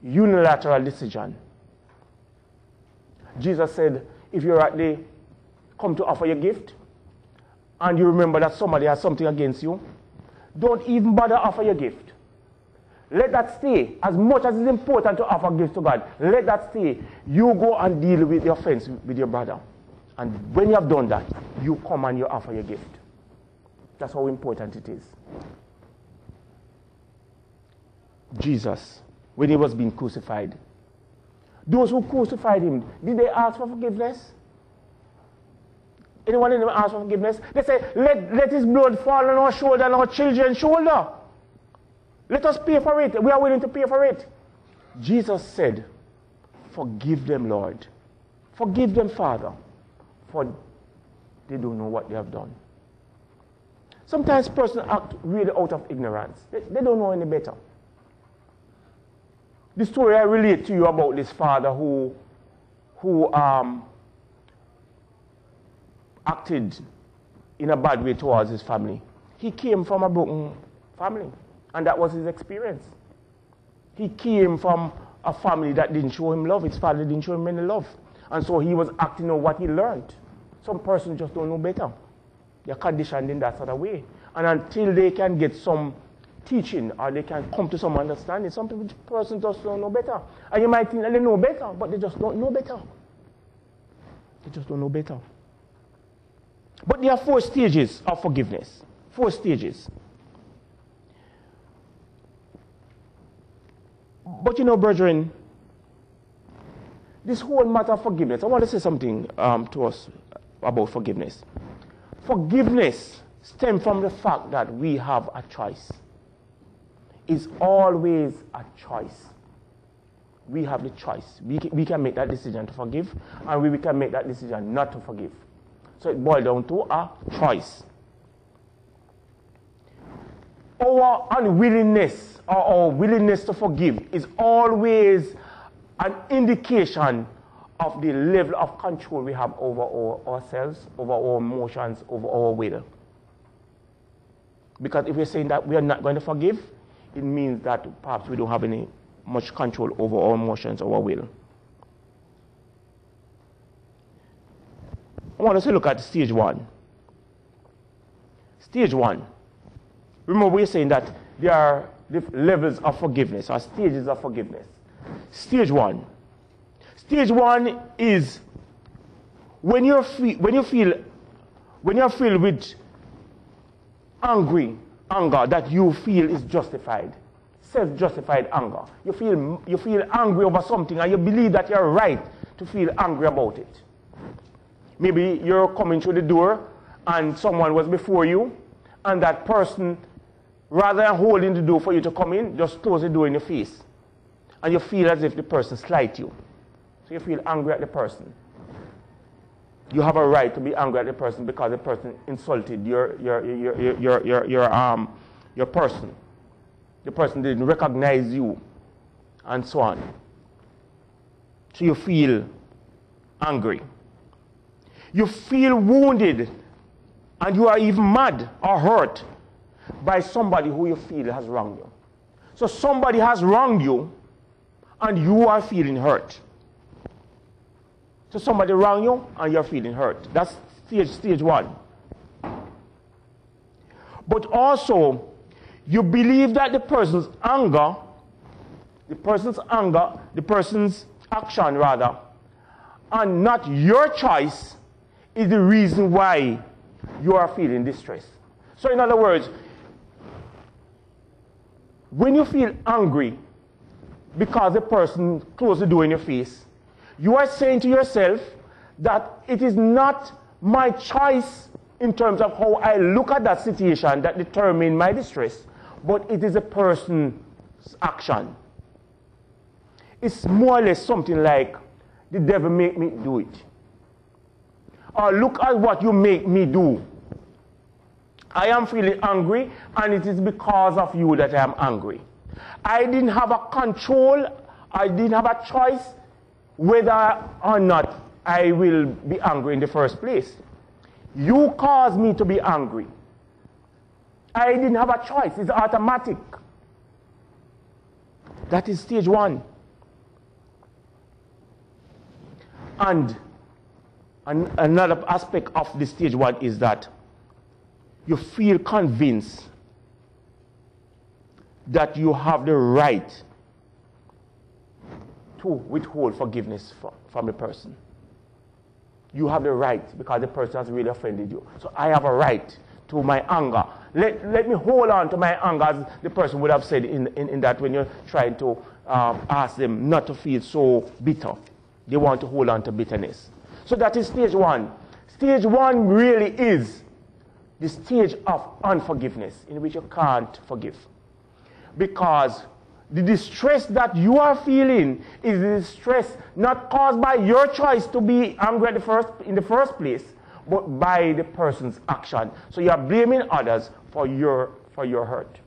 unilateral decision. Jesus said, if you're at the come to offer your gift, and you remember that somebody has something against you, don't even bother offer your gift. Let that stay. As much as it's important to offer gifts to God, let that stay. You go and deal with the offense with your brother. And when you have done that, you come and you offer your gift. That's how important it is. Jesus, when he was being crucified, those who crucified him, did they ask for forgiveness? Anyone in them ask for forgiveness? They say, let his blood fall on our shoulder and our children's shoulder. Let us pay for it. We are willing to pay for it. Jesus said, forgive them, Lord. Forgive them, Father, for they don't know what they have done. Sometimes persons act really out of ignorance. They don't know any better. The story I relate to you about this father who acted in a bad way towards his family. He came from a broken family, and that was his experience. He came from a family that didn't show him love. His father didn't show him any love. And so he was acting on what he learned. Some persons just don't know better. They're conditioned in that sort of way. And until they can get some teaching or they can come to some understanding, some persons just don't know better. And you might think that they know better, but they just don't know better. They just don't know better. But there are 4 stages of forgiveness. 4 stages. But you know, brethren, this whole matter of forgiveness, I want to say something to us about forgiveness. Forgiveness stems from the fact that we have a choice. It's always a choice. We have the choice. We can make that decision to forgive, and we can make that decision not to forgive. So it boils down to a choice. Our unwillingness or our willingness to forgive is always an indication of the level of control we have over ourselves, over our emotions, over our will. Because if we're saying that we are not going to forgive, it means that perhaps we don't have any much control over our emotions or our will. I want us to look at stage 1. Stage 1. Remember, we're saying that there are levels of forgiveness or stages of forgiveness. Stage 1. Stage 1 is when you're filled with anger that you feel is justified. Self-justified anger. You feel angry over something and you believe that you're right to feel angry about it. Maybe you're coming through the door and someone was before you, and that person, rather than holding the door for you to come in, just close the door in your face. And you feel as if the person slighted you. So you feel angry at the person. You have a right to be angry at the person because the person insulted your person. The person didn't recognize you, and so on. So you feel angry. You feel wounded, and you are even mad or hurt by somebody who you feel has wronged you. So somebody has wronged you, and you are feeling hurt. So somebody wronged you, and you're feeling hurt. That's stage 1. But also, you believe that the person's action rather, and not your choice, is the reason why you are feeling distress. So in other words, when you feel angry because the person closed the door in your face, you are saying to yourself that it is not my choice in terms of how I look at that situation that determine my distress, but it is a person's action. It's more or less something like, the devil make me do it. Or look at what you make me do. I am feeling angry, and it is because of you that I am angry. I didn't have a control, I didn't have a choice whether or not I will be angry in the first place. You caused me to be angry. I didn't have a choice, it's automatic. That is stage one. And another aspect of the stage one is that you feel convinced that you have the right to withhold forgiveness from the person. You have the right because the person has really offended you. So I have a right to my anger. Let me hold on to my anger, as the person would have said in that when you're trying to ask them not to feel so bitter. They want to hold on to bitterness. So that is stage one. Stage one really is the stage of unforgiveness, in which you can't forgive. Because the distress that you are feeling is the distress not caused by your choice to be angry in the first place, but by the person's action. So you are blaming others for your hurt.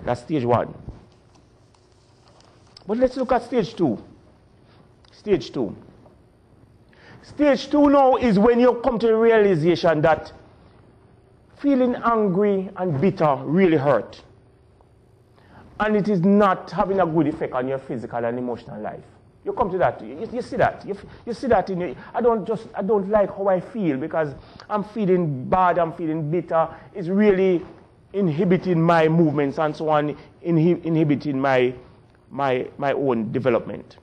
That's stage one. But let's look at stage two. Stage two. Stage two now is when you come to the realization that feeling angry and bitter really hurt. And it is not having a good effect on your physical and emotional life. You come to that. You see that. You see that in you. I don't like how I feel because I'm feeling bad, I'm feeling bitter. It's really inhibiting my movements and so on, inhibiting my own development.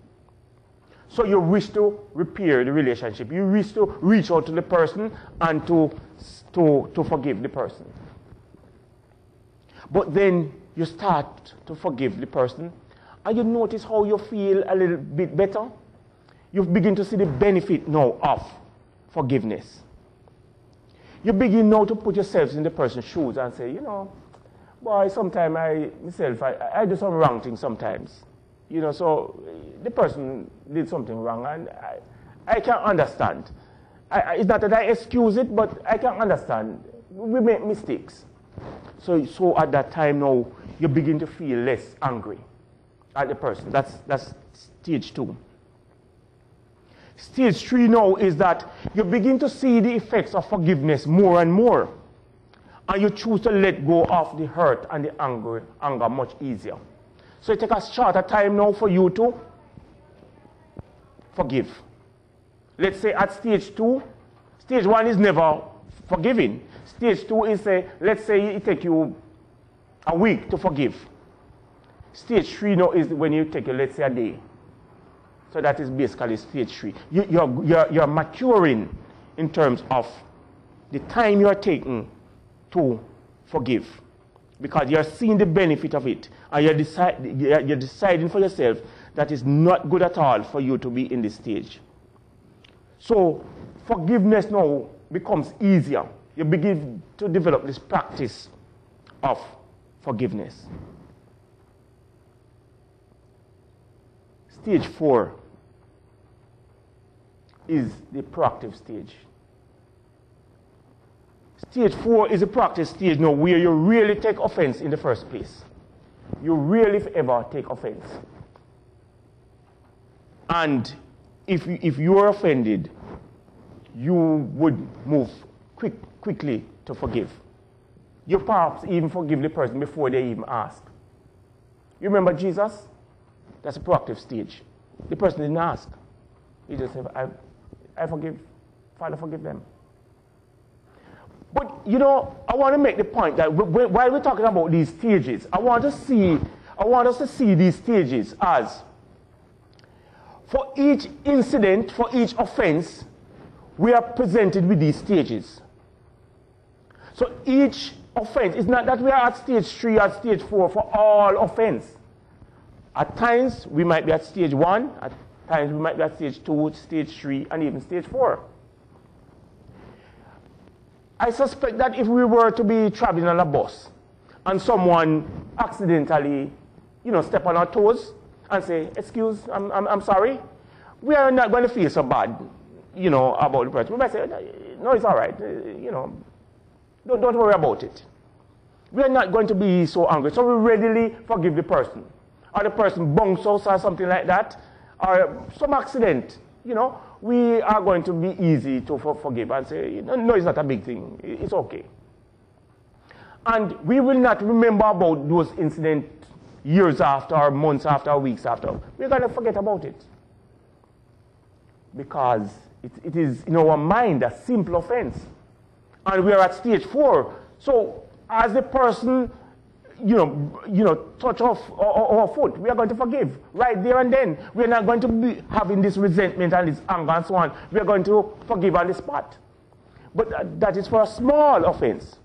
So you wish to repair the relationship. You wish to reach out to the person and to forgive the person. But then you start to forgive the person, and you notice how you feel a little bit better. You begin to see the benefit now of forgiveness. You begin now to put yourselves in the person's shoes and say, boy, sometimes I do some wrong things sometimes. So the person did something wrong, and I can understand. It's not that I excuse it, but I can understand. We make mistakes. So at that time now, you begin to feel less angry at the person. That's stage two. Stage three now is that you begin to see the effects of forgiveness more and more. And you choose to let go of the hurt and the anger much easier. So it takes a shorter time now for you to forgive. Let's say at stage two, stage one is never forgiving. Stage two is, let's say it takes you a week to forgive. Stage three now is when you take, let's say, a day. So that is basically stage three. You're maturing in terms of the time you're taking to forgive. Because you're seeing the benefit of it. And you're deciding for yourself that it's not good at all for you to be in this stage. So forgiveness now becomes easier. You begin to develop this practice of forgiveness. Stage 4 is the proactive stage. Stage 4 is a practice stage now where you really take offense in the first place. You really, if ever, take offense. And if you are offended, you would move quickly to forgive. You perhaps even forgive the person before they even ask. You remember Jesus? That's a proactive stage. The person didn't ask. He just said, I forgive. Father, forgive them. But, I want to make the point that while we're talking about these stages, I want us to see these stages as, for each incident, for each offense, we are presented with these stages. So each offense, it's not that we are at stage 3 or stage 4 for all offense. At times, we might be at stage 1, at times we might be at stage 2, stage 3, and even stage 4. I suspect that if we were to be traveling on a bus and someone accidentally, step on our toes and say, excuse, I'm sorry, we are not going to feel so bad, about the person. We might say, no, it's all right, Don't worry about it. We are not going to be so angry. So we readily forgive the person. Or the person bunks us or something like that. Or some accident. We are going to be easy to forgive and say, no, it's not a big thing. It's okay. And we will not remember about those incidents years after, or months after, or weeks after. We're going to forget about it. Because it is in our mind a simple offense. And we are at stage 4. So as the person, touch off our foot, we are going to forgive right there and then. We are not going to be having this resentment and this anger and so on. We are going to forgive on the spot. But that is for a small offense.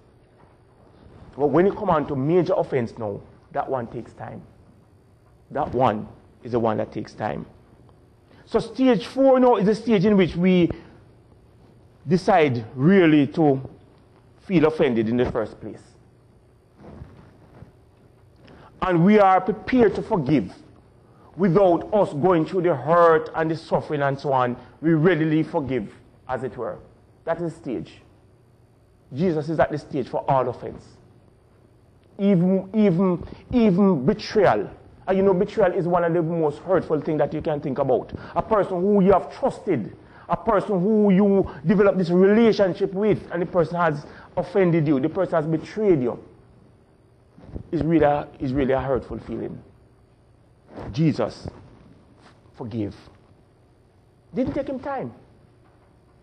But when you come on to major offense now, that one takes time. That one is the one that takes time. So stage 4 now is the stage in which we decide really to feel offended in the first place. And we are prepared to forgive without us going through the hurt and the suffering and so on. We readily forgive, as it were. That is the stage. Jesus is at the stage for all offense. Even betrayal. And betrayal is one of the most hurtful things that you can think about. A person who you have trusted, a person who you develop this relationship with, and the person has offended you, the person has betrayed you, is really a hurtful feeling. Jesus forgave. Didn't take him time.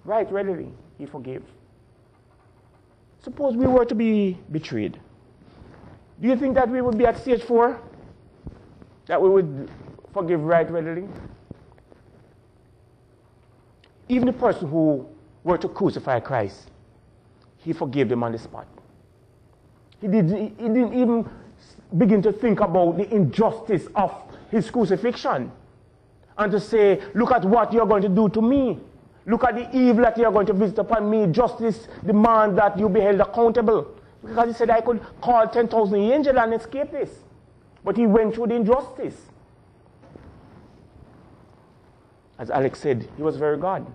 Right, readily, he forgave. Suppose we were to be betrayed. Do you think that we would be at stage 4? That we would forgive right readily? Even the person who were to crucify Christ, he forgave them on the spot. He didn't even begin to think about the injustice of his crucifixion and to say, look at what you're going to do to me. Look at the evil that you're going to visit upon me. Justice demands that you be held accountable. Because he said, I could call 10,000 angels and escape this. But he went through the injustice. As Alex said, he was very God.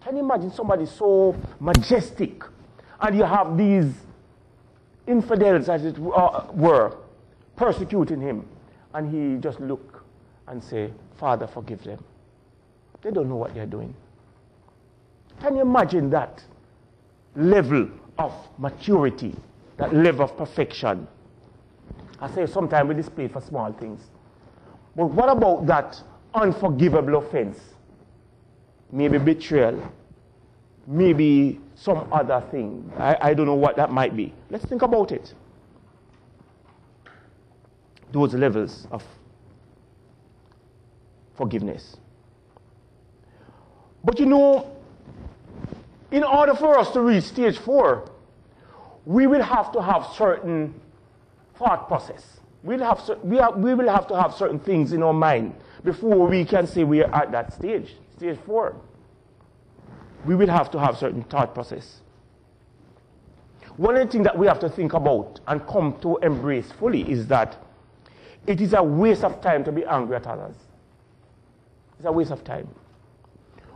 Can you imagine somebody so majestic, and you have these infidels, as it were, persecuting him, and he just look and say, Father, forgive them. They don't know what they're doing. Can you imagine that level of maturity, that level of perfection? I say sometimes we display for small things. But what about that unforgivable offense? Maybe betrayal, maybe some other thing. I don't know what that might be. Let's think about it. Those levels of forgiveness. But in order for us to reach stage 4, we will have to have certain thought process. We will have to have certain things in our mind before we can say we are at that stage, stage 4. We will have to have certain thought process. One of the things that we have to think about and come to embrace fully is that it is a waste of time to be angry at others. It's a waste of time.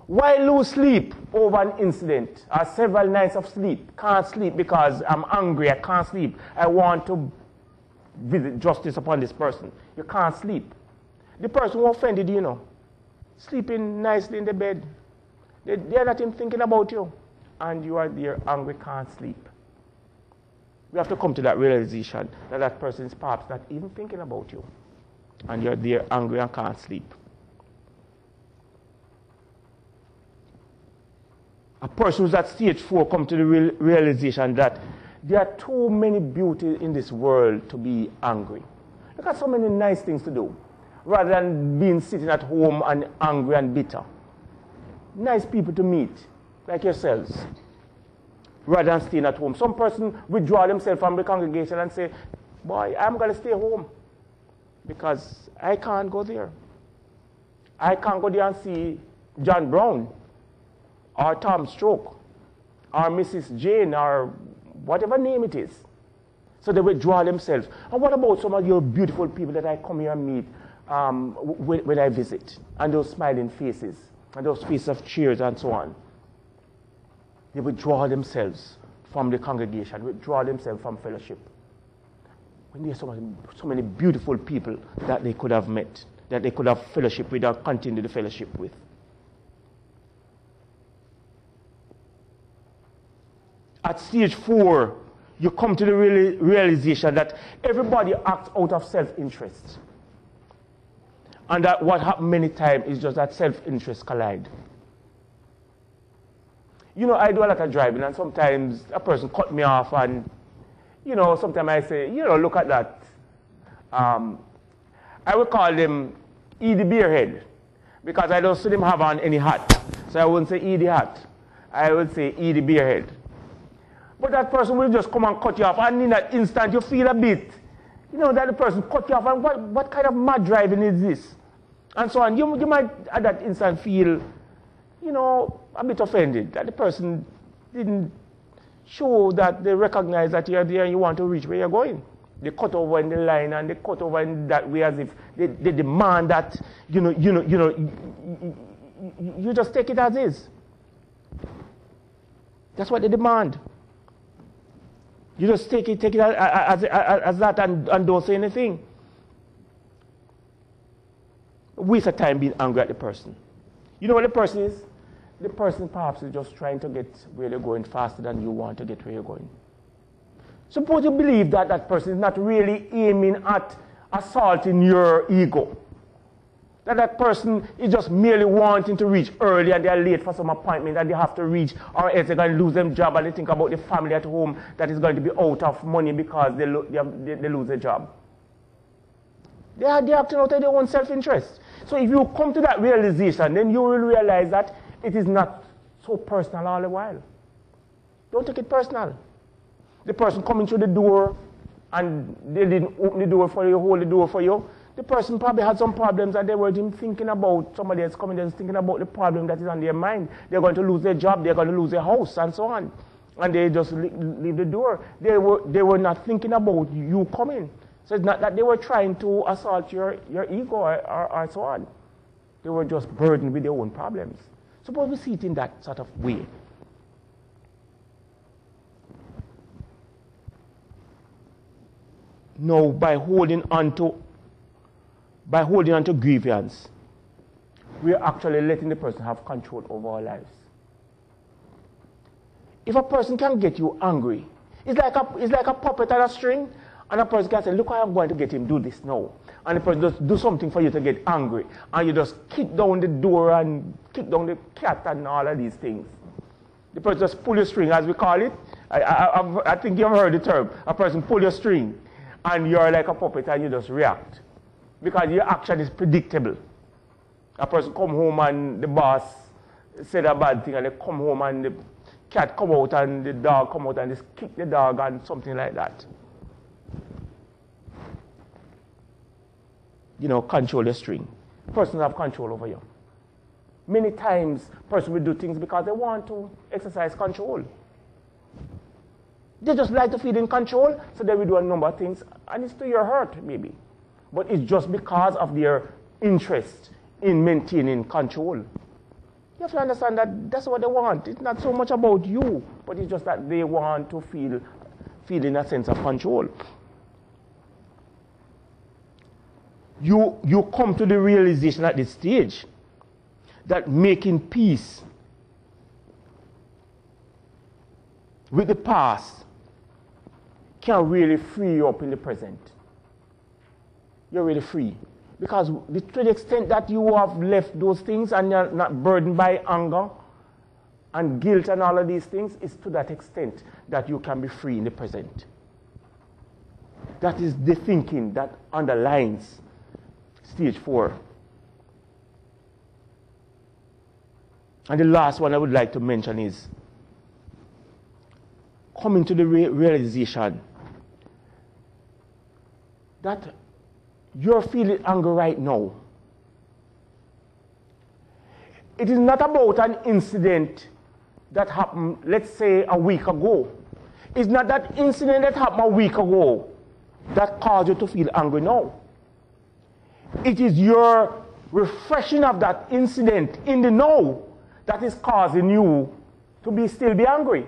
Why lose sleep over an incident or several nights of sleep? Can't sleep because I'm angry, I can't sleep. I want to visit justice upon this person. You can't sleep. The person who offended you, sleeping nicely in the bed. They're not even thinking about you. And you are there angry, can't sleep. We have to come to that realization that that person is perhaps not even thinking about you. And you're there angry and can't sleep. A person who's at stage 4 come to the realization that there are too many beauties in this world to be angry. Look at so many nice things to do, rather than being sitting at home and angry and bitter. Nice people to meet, like yourselves, rather than staying at home. Some person withdraw themselves from the congregation and say, boy, I'm going to stay home because I can't go there. I can't go there and see John Brown or Tom Stroke or Mrs. Jane or whatever name it is. So they withdraw themselves. And what about some of your beautiful people that I come here and meet when I visit? And those smiling faces, and those faces of cheers and so on. They withdraw themselves from the congregation, withdraw themselves from fellowship. When there's so many beautiful people that they could have met, that they could have fellowship with or continue the fellowship with. At stage 4, you come to the realization that everybody acts out of self-interest. And that what happens many times is just that self-interest collide. You know, I do a lot of driving, and sometimes a person cut me off, and, you know, sometimes I say, you know, look at that. I would call them Edie Beerhead, because I don't see them have on any hat. So I wouldn't say Edie hat. I would say Edie Beerhead. But that person will just come and cut you off, and in that instant you feel a bit, you know, that the person cut you off, and what kind of mad driving is this? And so on. You might at that instant feel, you know, a bit offended that the person didn't show that they recognize that you're there and you want to reach where you're going. They cut over in the line, and they cut over in that way as if they demand that, you just take it as is. That's what they demand. You just take it as that and don't say anything. Waste of time being angry at the person. You know what the person is? The person perhaps is just trying to get where they're going faster than you want to get where you're going. Suppose you believe that that person is not really aiming at assaulting your ego. That person is just merely wanting to reach early, and they're late for some appointment and they have to reach, or else they're going to lose their job, and they think about the family at home that is going to be out of money because they lose their job. They are acting out of their own self-interest. So if you come to that realization, then you will realize that it is not so personal all the while. Don't take it personal. The person coming through the door and they didn't open the door for you, hold the door for you. The person probably had some problems and they weren't even thinking about somebody else coming there, thinking about the problem that is on their mind. They're going to lose their job, they're going to lose their house, and so on. And they just leave the door. They were not thinking about you coming. So it's not that they were trying to assault your ego or so on. They were just burdened with their own problems. Suppose we see it in that sort of way. No, by holding on to grievance, we are actually letting the person have control over our lives. If a person can get you angry, it's like a puppet on a string, and a person can say, look how I'm going to get him, do this now. And the person just do something for you to get angry, and you just kick down the door and kick down the cat and all of these things. The person just pull your string, as we call it. I think you've heard the term. A person pull your string, and you're like a puppet and you just react. Because your action is predictable. A person come home and the boss said a bad thing, and they come home and the cat come out and the dog come out and just kick the dog and something like that. You know, control the string. Persons have control over you. Many times, persons will do things because they want to exercise control. They just like to feel in control, so they will do a number of things, and it's to your hurt, maybe. But it's just because of their interest in maintaining control. You have to understand that that's what they want. It's not so much about you, but it's just that they want to feel in a sense of control. You come to the realization at this stage that making peace with the past can really free you up in the present. You're really free. Because to the extent that you have left those things and you're not burdened by anger and guilt and all of these things, it's to that extent that you can be free in the present. That is the thinking that underlines stage 4. And the last one I would like to mention is coming to the realization that you're feeling anger right now. It is not about an incident that happened, let's say, a week ago. It's not that incident that happened a week ago that caused you to feel angry now. It is your refreshing of that incident in the now that is causing you to still be angry.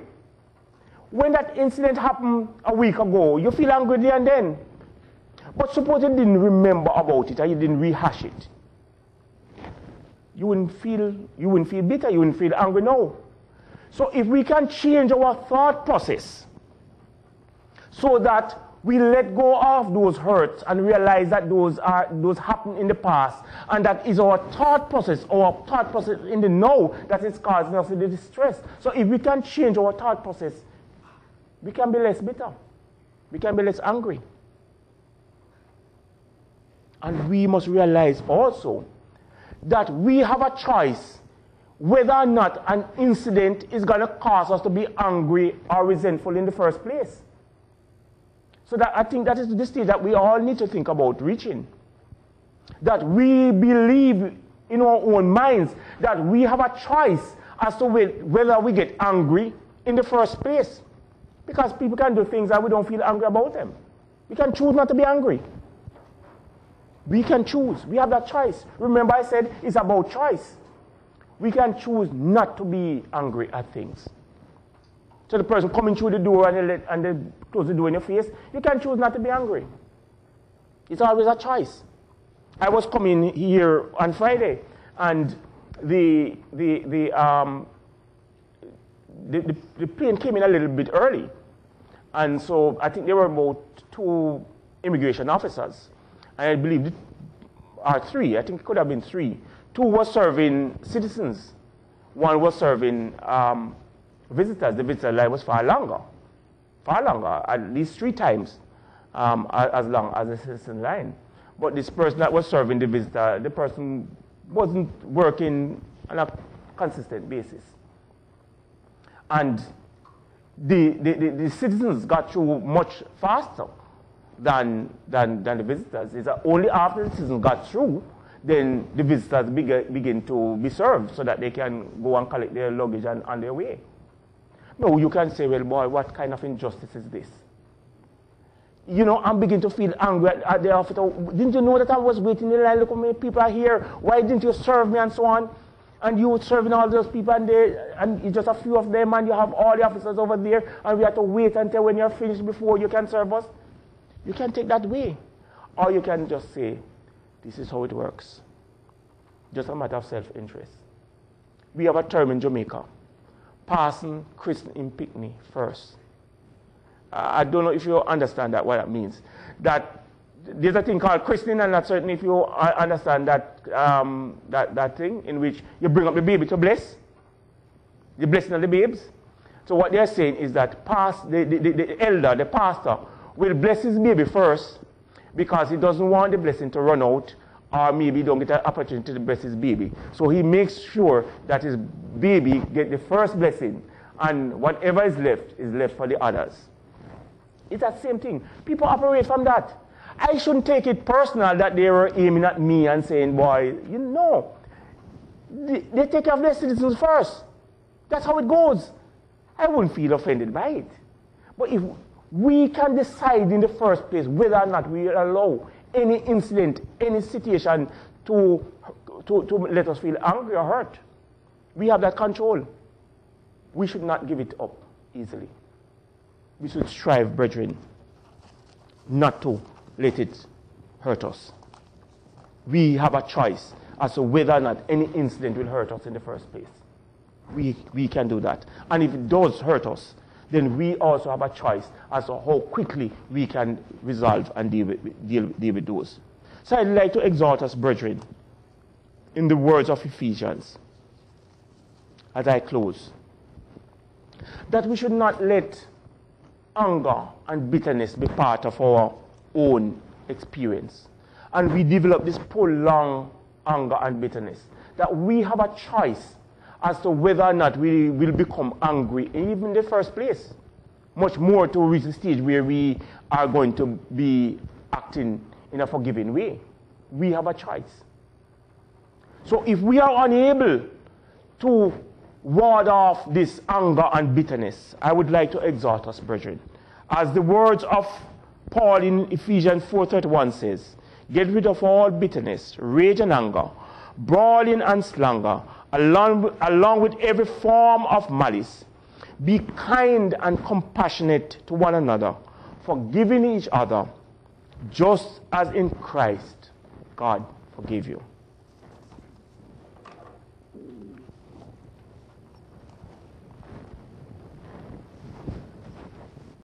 when that incident happened a week ago, you feel angry there and then. But suppose you didn't remember about it and you didn't rehash it. You wouldn't feel bitter, you wouldn't feel angry now. So if we can change our thought process so that we let go of those hurts and realize that those happened in the past, and that is our thought process in the now that is causing us the distress. So if we can change our thought process, we can be less bitter. We can be less angry. And we must realize also that we have a choice whether or not an incident is going to cause us to be angry or resentful in the first place. So that I think that is the stage that we all need to think about reaching. That we believe in our own minds that we have a choice as to whether we get angry in the first place. Because people can do things that we don't feel angry about them. We can choose not to be angry. We can choose. We have that choice. Remember I said it's about choice. We can choose not to be angry at things. So the person coming through the door and they close the door in your face, you can choose not to be angry. It's always a choice. I was coming here on Friday, and the plane came in a little bit early. And so I think there were about 2 immigration officers. And I believe, or 3, I think it could have been 3. 2 were serving citizens. 1 was serving visitors. The visitor line was far longer, at least 3 times as long as the citizen line. But this person that was serving the visitor, the person wasn't working on a consistent basis. And the citizens got through much faster than the visitors. It's only after the citizens got through, then the visitors begin to be served so that they can go and collect their luggage and on their way. No, you can say, well, boy, what kind of injustice is this? You know, I'm beginning to feel angry at the officer. Didn't you know that I was waiting in line? Look how many people are here. Why didn't you serve me and so on? And you were serving all those people and it's just a few of them and you have all the officers over there and we have to wait until when you're finished before you can serve us. You can take that way. Or you can just say, this is how it works. Just a matter of self-interest. We have a term in Jamaica. Parson, christen in Pickney first. I don't know if you understand that, what that means. That there's a thing called christening, and not certain if you understand that, that thing in which you bring up the baby to bless. The blessing of the babes. So what they're saying is that the elder, the pastor, will bless his baby first because he doesn't want the blessing to run out, or maybe he don't get an opportunity to bless his baby. So he makes sure that his baby get the first blessing, and whatever is left for the others. It's that same thing. People operate from that. I shouldn't take it personal that they were aiming at me and saying, boy, you know, they take care of their citizens first. That's how it goes. I wouldn't feel offended by it. But if we can decide in the first place whether or not we allow any incident, any situation to let us feel angry or hurt, we have that control. We should not give it up easily. We should strive, brethren, not to let it hurt us. We have a choice as to whether or not any incident will hurt us in the first place. We can do that. And if it does hurt us, then we also have a choice as to how quickly we can resolve and deal with those. So I'd like to exhort us, brethren, in the words of Ephesians, as I close, that we should not let anger and bitterness be part of our own experience. And we develop this prolonged anger and bitterness. That we have a choice as to whether or not we will become angry, even in the first place. Much more to reach the stage where we are going to be acting in a forgiving way. We have a choice. So if we are unable to ward off this anger and bitterness, I would like to exhort us, brethren, as the words of Paul in Ephesians 4:31 says, get rid of all bitterness, rage and anger, brawling and slander, along with every form of malice. Be kind and compassionate to one another, forgiving each other, just as in Christ God forgave you.